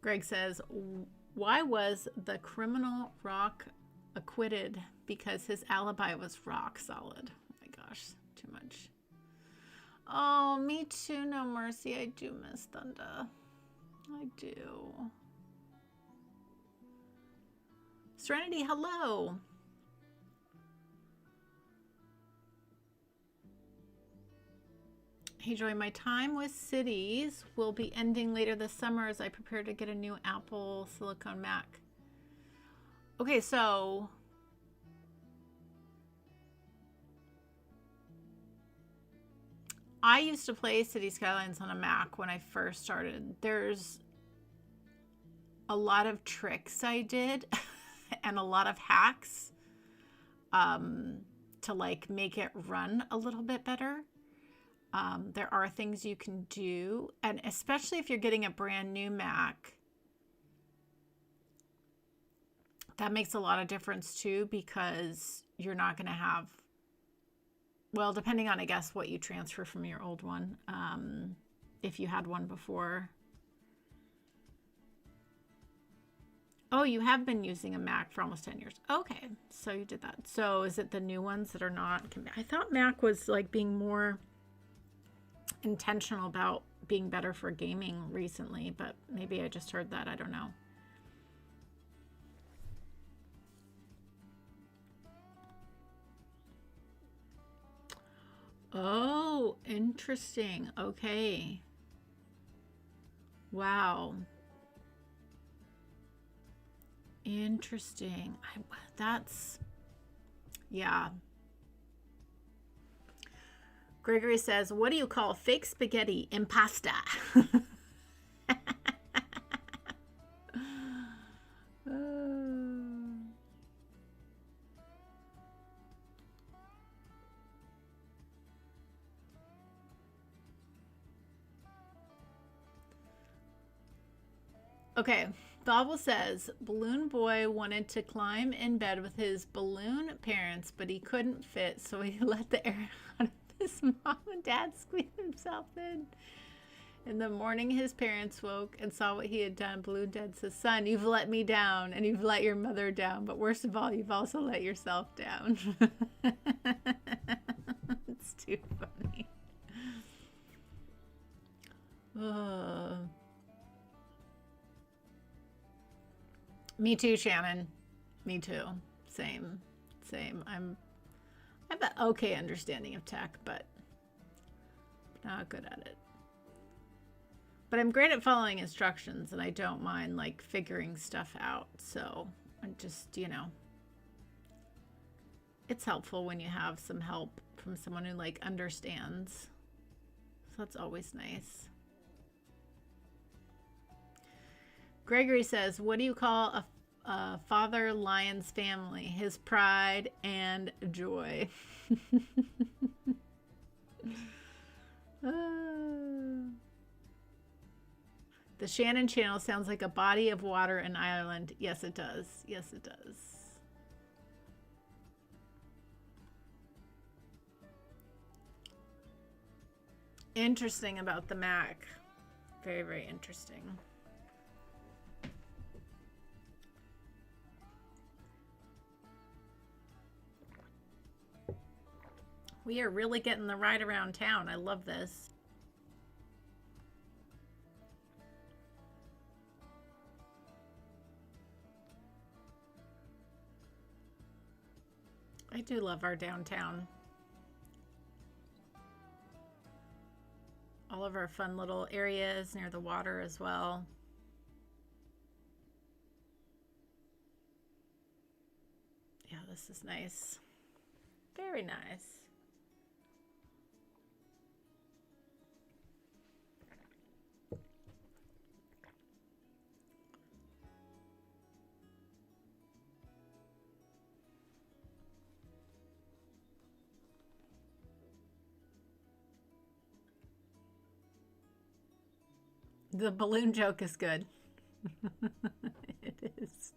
Greg says, why was the criminal Rock acquitted? Because his alibi was rock solid. Oh my gosh, too much. Oh, me too, No Mercy. I do miss Thunder. I do. Serenity, hello. Hey Joy, my time with cities will be ending later this summer as I prepare to get a new Apple Silicon Mac. Okay, so I used to play City Skylines on a Mac when I first started. There's a lot of tricks I did and a lot of hacks to like make it run a little bit better. There are things you can do, and especially if you're getting a brand new Mac, that makes a lot of difference too, because you're not going to have, well, depending on, I guess, what you transfer from your old one, if you had one before. Oh, you have been using a Mac for almost 10 years. Okay, so you did that. So is it the new ones that are not? I thought Mac was like being more intentional about being better for gaming recently, but maybe I just heard that. I don't know. Oh, interesting. Okay. Wow. Interesting. That's, yeah. Gregory says, what do you call fake spaghetti? Impasta. Okay, Bible says, Balloon Boy wanted to climb in bed with his balloon parents, but he couldn't fit, so he let the air out of his mom and dad squeeze himself in. In the morning, his parents woke and saw what he had done. Balloon Dad says, son, you've let me down, and you've let your mother down, but worst of all, you've also let yourself down. It's too funny. Me too, Shannon. Me too. Same. I have an okay understanding of tech, but not good at it. But I'm great at following instructions, and I don't mind like figuring stuff out. So I'm just, you know, it's helpful when you have some help from someone who like understands. So that's always nice. Gregory says, what do you call a father lion's family? His pride and joy. The Shannon channel sounds like a body of water in Ireland. Yes, it does. Yes, it does. Interesting about the Mac. Very, very interesting. We are really getting the ride around town. I love this. I do love our downtown. All of our fun little areas near the water as well. Yeah, this is nice. Very nice. The balloon joke is good. It is.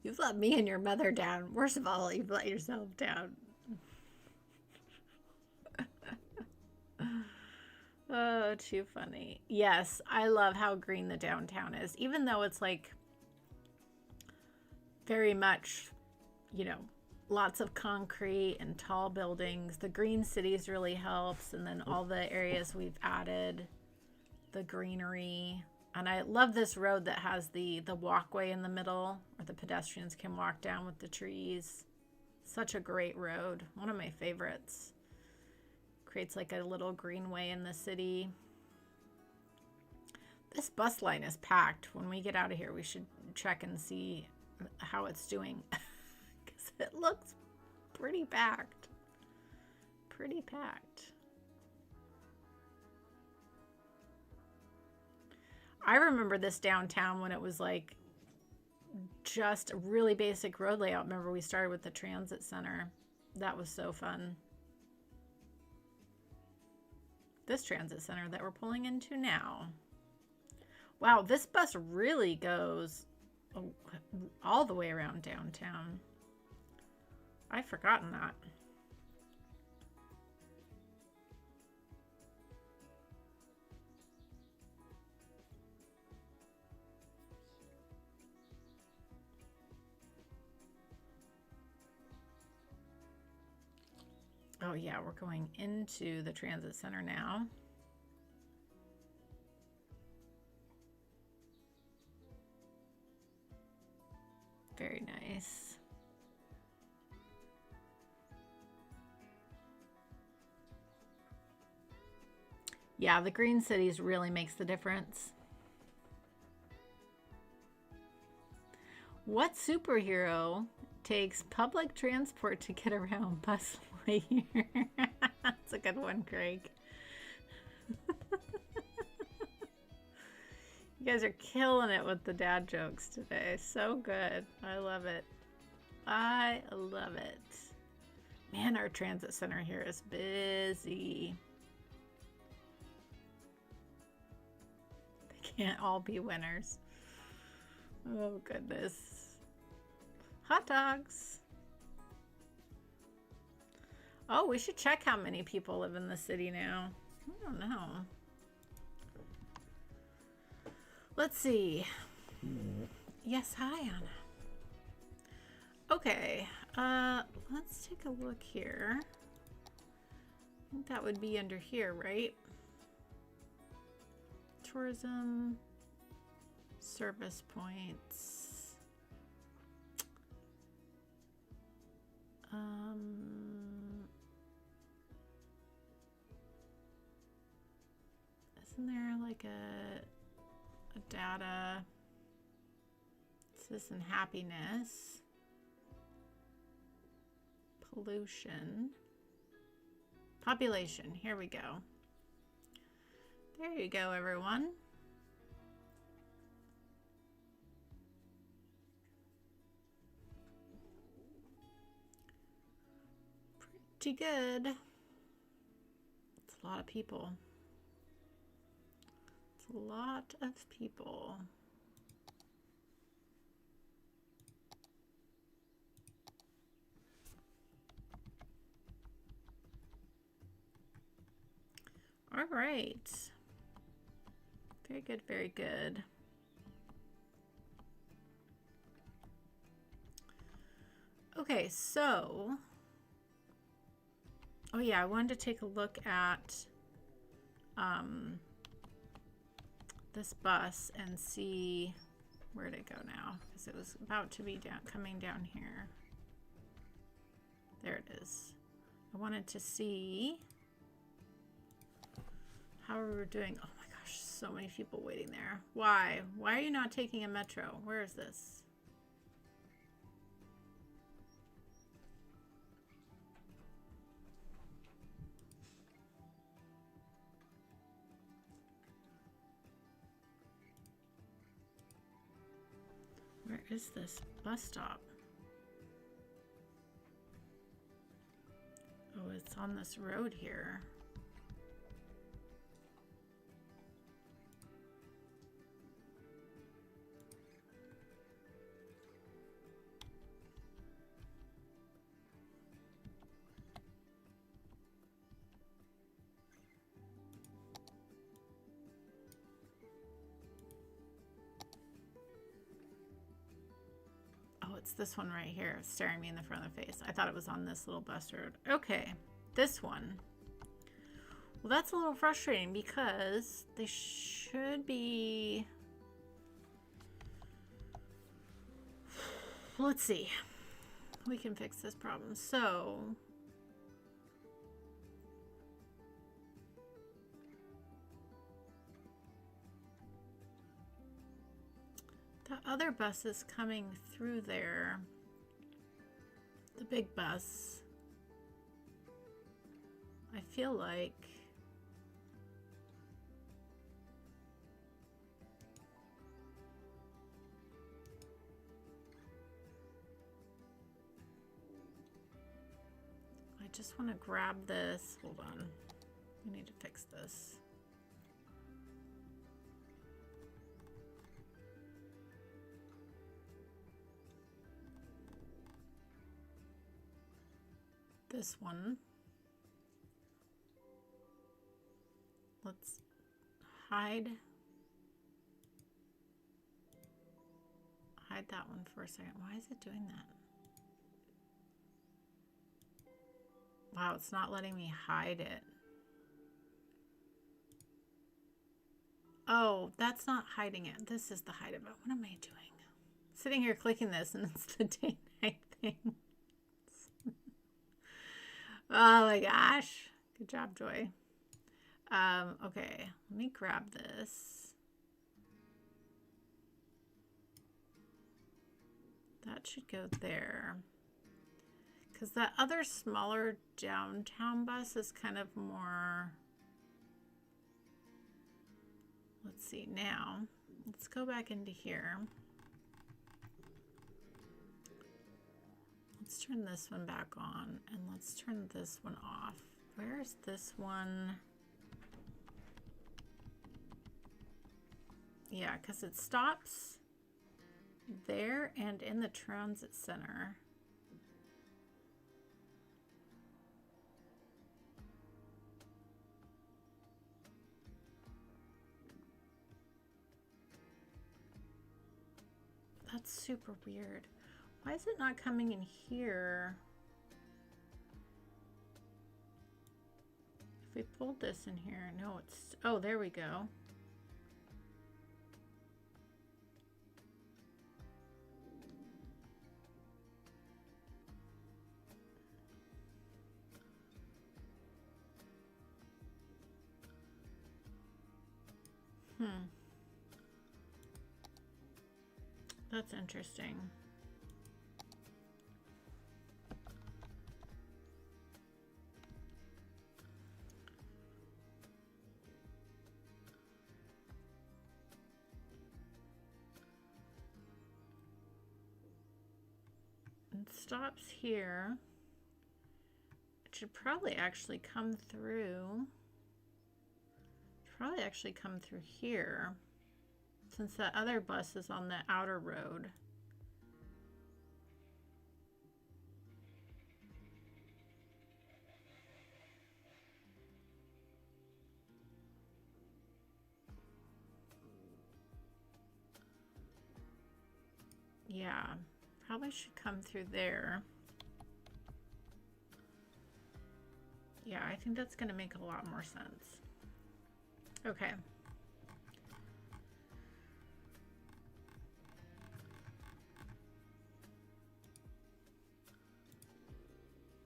You've let me and your mother down. Worst of all, you've let yourself down. Oh, too funny. Yes, I love how green the downtown is, even though it's like very much, you know, lots of concrete and tall buildings. The green cities really helps, and then all the areas we've added, the greenery. And I love this road that has the walkway in the middle where the pedestrians can walk down with the trees. Such a great road. One of my favorites. Creates like a little greenway in the city. This bus line is packed. When we get out of here, we should check and see how it's doing. Because it looks pretty packed. Pretty packed. I remember this downtown when it was like just a really basic road layout. Remember we started with the transit center. That was so fun. This transit center that we're pulling into now. Wow, this bus really goes all the way around downtown. I've forgotten that. Oh yeah, we're going into the transit center now. Very nice. Yeah, the green cities really makes the difference. What superhero takes public transport to get around Buzz Lightyear? That's a good one, Craig. You guys are killing it with the dad jokes today. So good. I love it. I love it. Man, our transit center here is busy. They can't all be winners. Oh, goodness. Hot dogs. Oh, we should check how many people live in the city now. I don't know. Let's see. Yes, hi, Anna. Okay, let's take a look here. I think that would be under here, right? Tourism, service points. Isn't there like a data, citizen happiness, pollution, population? Here we go. There you go, everyone. Pretty good. It's a lot of people. It's a lot of people. All right. Very good, very good. Okay, so, oh yeah, I wanted to take a look at this bus and see where'd it go now, because it was about to be coming down here. There it is. I wanted to see how we were doing. Oh my gosh, so many people waiting there. Why? Why are you not taking a metro? Where is this? Where is this bus stop? Oh, it's on this road here. it's this one right here staring me in the front of the face. I thought it was on this little bus road. Okay, this one. Well, that's a little frustrating because they should be... Let's see. We can fix this problem. So... the other bus is coming through there. The big bus. I feel like... I just want to grab this. Hold on. We need to fix this. This one. Let's hide that one for a second. Why is it doing that? Wow, it's not letting me hide it. Oh, that's not hiding it. This is the hide it. But what am I doing? Sitting here clicking this and it's the day-night thing. Oh my gosh. Good job, Joy. Okay, let me grab this. That should go there. Because that other smaller downtown bus is kind of more... Let's see, now, let's go back into here. Let's turn this one back on, and let's turn this one off. Where's this one? Yeah, because it stops there and in the transit center. That's super weird. Why is it not coming in here? If we pulled this in here, no, it's, oh, there we go. That's interesting. It stops here. It should probably actually come through. Probably actually come through here, since that other bus is on the outer road. Yeah, probably should come through there. Yeah, I think that's going to make a lot more sense. Okay.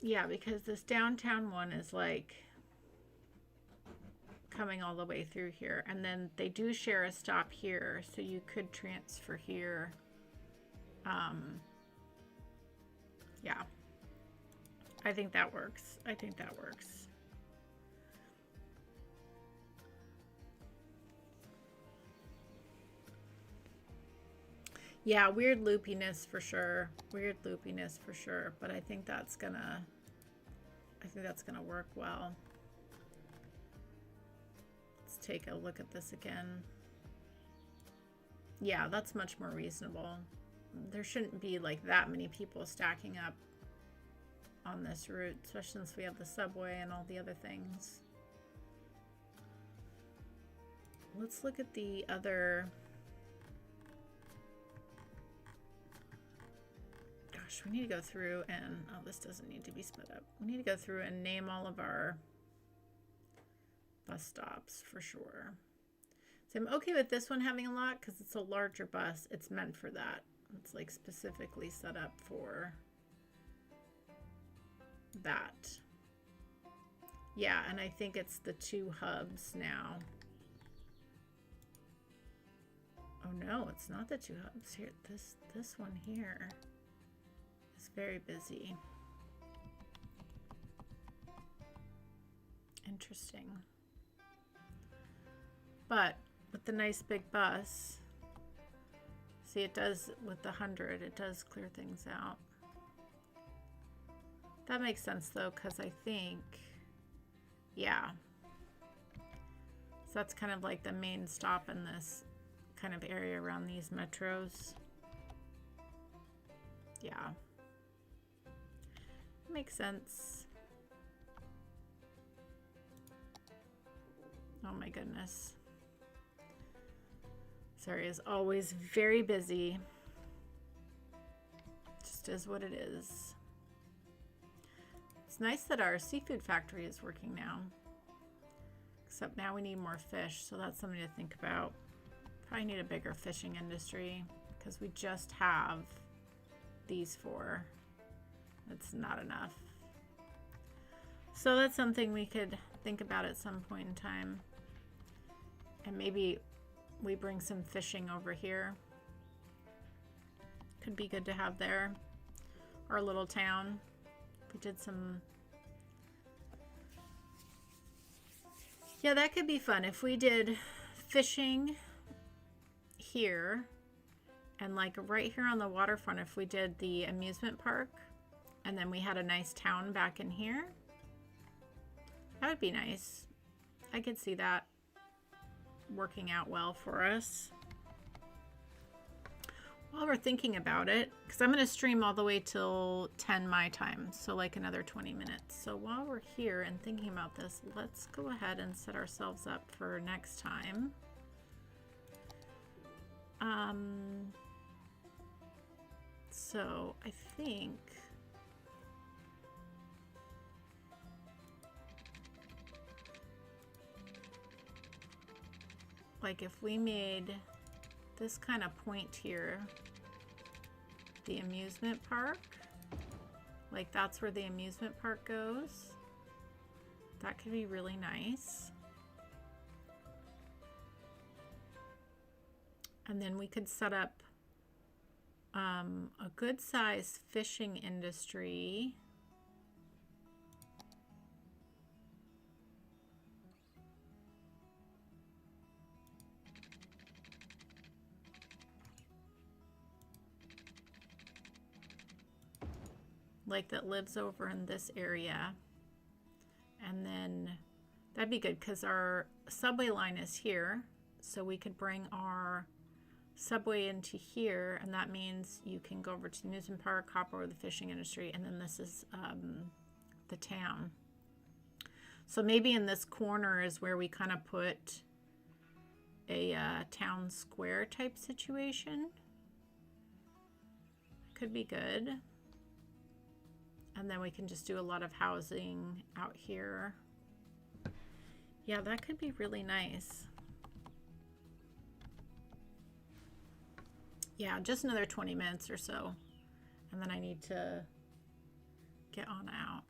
Yeah, because this downtown one is like coming all the way through here. And then they do share a stop here, so you could transfer here. Yeah. I think that works. I think that works. Yeah, weird loopiness for sure. Weird loopiness for sure. But I think that's gonna work well. Let's take a look at this again. Yeah, that's much more reasonable. There shouldn't be like that many people stacking up on this route, especially since we have the subway and all the other things. Let's look at the other. gosh, we need to go through and, oh, this doesn't need to be split up. We need to go through and name all of our bus stops for sure. So I'm okay with this one having a lot because it's a larger bus. It's meant for that. It's like specifically set up for that. Yeah, and I think it's the 2 hubs now. Oh no, it's not the 2 hubs here. This one here is very busy. Interesting. But with the nice big bus, see, it does with the 100, it does clear things out. That makes sense though, because I think, yeah. So that's kind of like the main stop in this kind of area around these metros. Yeah. Makes sense. Oh my goodness. Sorry, is always very busy. Just is what it is. It's nice that our seafood factory is working now. Except now we need more fish, so that's something to think about. Probably need a bigger fishing industry because we just have these 4. It's not enough. So that's something we could think about at some point in time. And maybe we bring some fishing over here. Could be good to have there. Our little town. We did some... Yeah, that could be fun. If we did fishing here and like right here on the waterfront, if we did the amusement park and then we had a nice town back in here, that would be nice. I could see that working out well for us. While we're thinking about it, because I'm going to stream all the way till 10 my time, so like another 20 minutes. So while we're here and thinking about this, let's go ahead and set ourselves up for next time. So I think like if we made this kind of point here, the amusement park, like that's where the amusement park goes. That could be really nice. And then we could set up a good size fishing industry. Like that lives over in this area. And then that'd be good because our subway line is here. So we could bring our subway into here, and that means you can go over to the amusement park, hop over the fishing industry, and then this is the town. So maybe in this corner is where we kind of put a town square type situation. Could be good. And then we can just do a lot of housing out here. Yeah, that could be really nice. Yeah, just another 20 minutes or so. And then I need to get on out.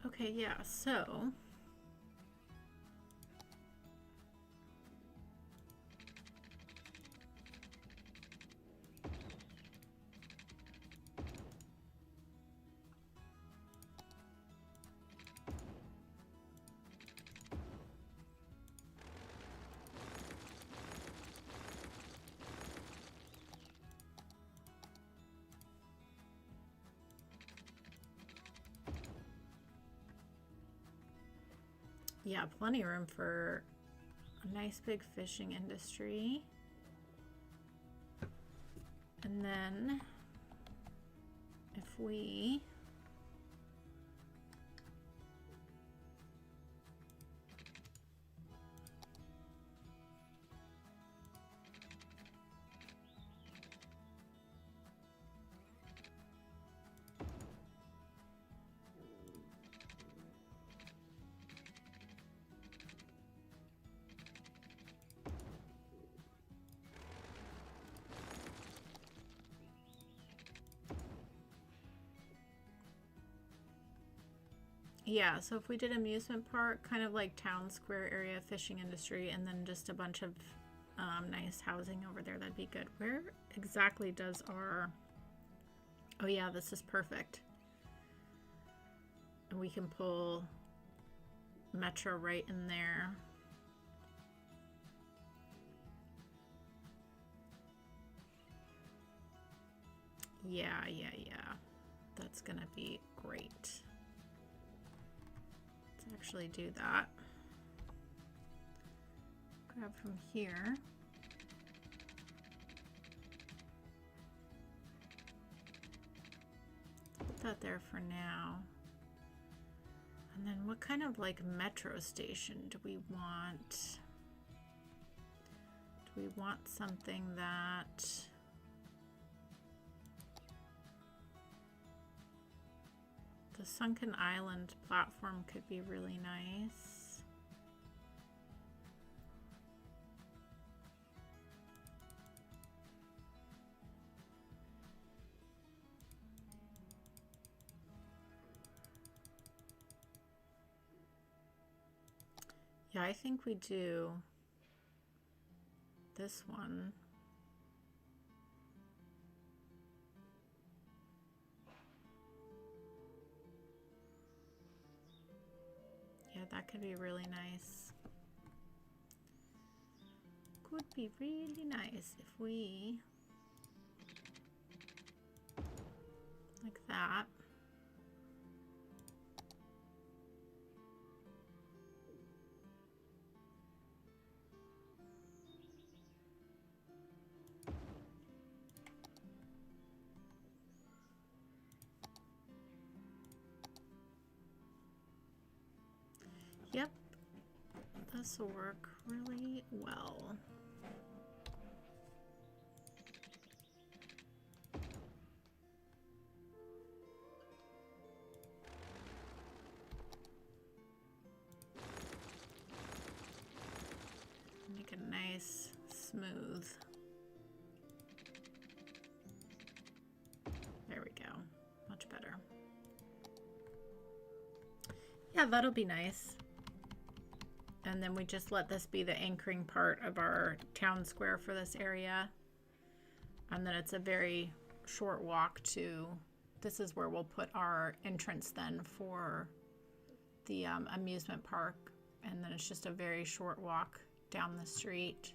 Okay, yeah, so... yeah, plenty of room for a nice big fishing industry. And then if we Yeah, so if we did amusement park, kind of like town square area, fishing industry, and then just a bunch of nice housing over there, that'd be good. Where exactly does our... Oh yeah, this is perfect. And we can pull Metro right in there. Yeah. That's gonna be great. Let's actually do that. Grab from here. Put that there for now. And then what kind of like metro station do we want? Do we want something that... The Sunken Island platform could be really nice. Yeah, I think we do this one. Yeah, that could be really nice. Could be really nice if we, like that. Yep, this will work really well. Make it nice, smooth. There we go, much better. Yeah, that'll be nice. And then we just let this be the anchoring part of our town square for this area. And then it's a very short walk to, this is where we'll put our entrance then for the amusement park. And then it's just a very short walk down the street.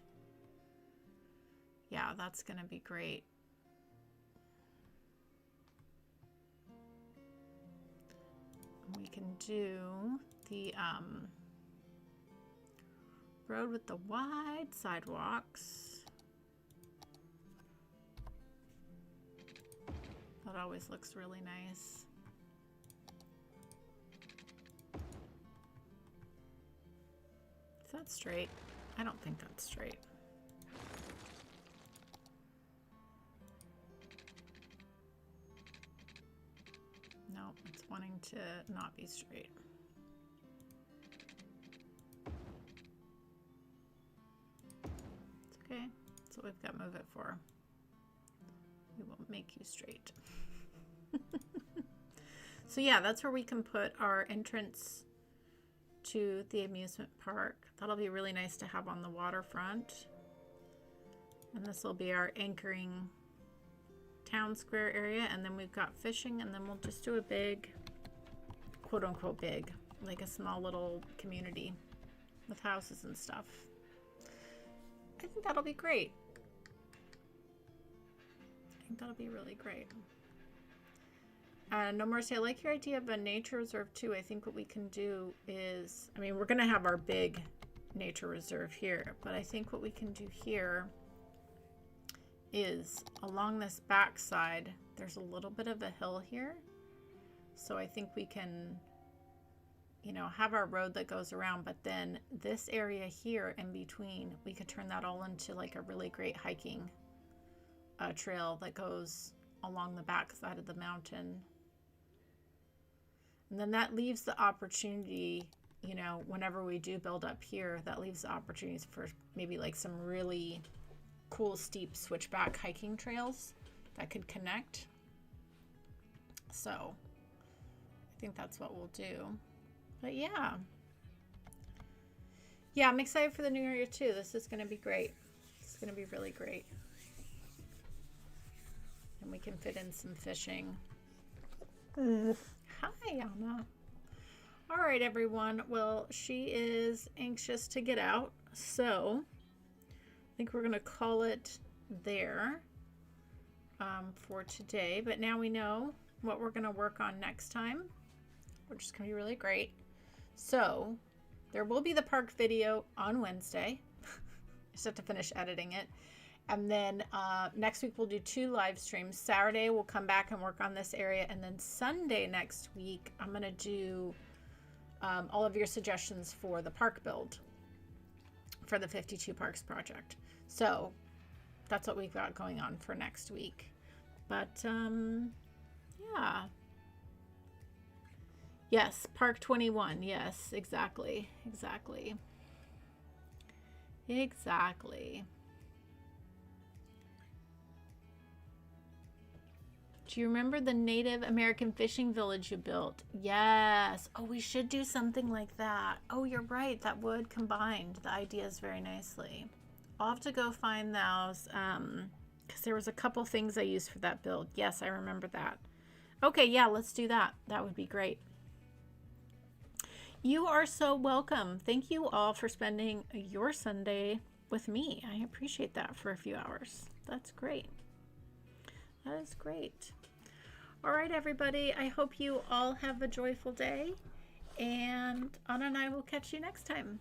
Yeah, that's gonna be great. We can do the road with the wide sidewalks. That always looks really nice. Is that straight? I don't think that's straight. No, it's wanting to not be straight. It's okay. That's what we've got Move It for. We will make you straight. So yeah, that's where we can put our entrance to the amusement park. That'll be really nice to have on the waterfront. And this will be our anchoring town square area, and then we've got fishing, and then we'll just do a big, quote unquote big, like a small little community with houses and stuff. I think that'll be great. I think that'll be really great. No Mercy, I like your idea of a nature reserve too. I think what we can do is, I mean, we're gonna have our big nature reserve here, but I think what we can do here is along this back side, there's a little bit of a hill here. So I think we can, you know, have our road that goes around, but then this area here in between, we could turn that all into like a really great hiking trail that goes along the back side of the mountain. And then that leaves the opportunity, you know, whenever we do build up here, that leaves the opportunities for maybe like some really cool steep switchback hiking trails that could connect. So I think that's what we'll do. But yeah. Yeah, I'm excited for the new area too. This is going to be great. It's going to be really great. And we can fit in some fishing. Hi, Anna. All right, everyone. Well, she is anxious to get out. So I think we're going to call it there for today. But now we know what we're going to work on next time, which is going to be really great. So there will be the park video on Wednesday. Just have to finish editing it. And then next week we'll do 2 live streams. Saturday we'll come back and work on this area. And then Sunday next week, I'm going to do all of your suggestions for the park build for the 52 Parks project. So that's what we've got going on for next week. But yeah. Yes, Park 21. Yes, exactly. Exactly. Exactly. Do you remember the Native American fishing village you built? Yes. Oh, we should do something like that. Oh, you're right. That would combine the ideas very nicely. I'll have to go find those because there was a couple things I used for that build. Yes, I remember that. Okay, yeah, let's do that. That would be great. You are so welcome. Thank you all for spending your Sunday with me. I appreciate that for a few hours. That's great. That is great. All right, everybody. I hope you all have a joyful day. And Anna and I will catch you next time.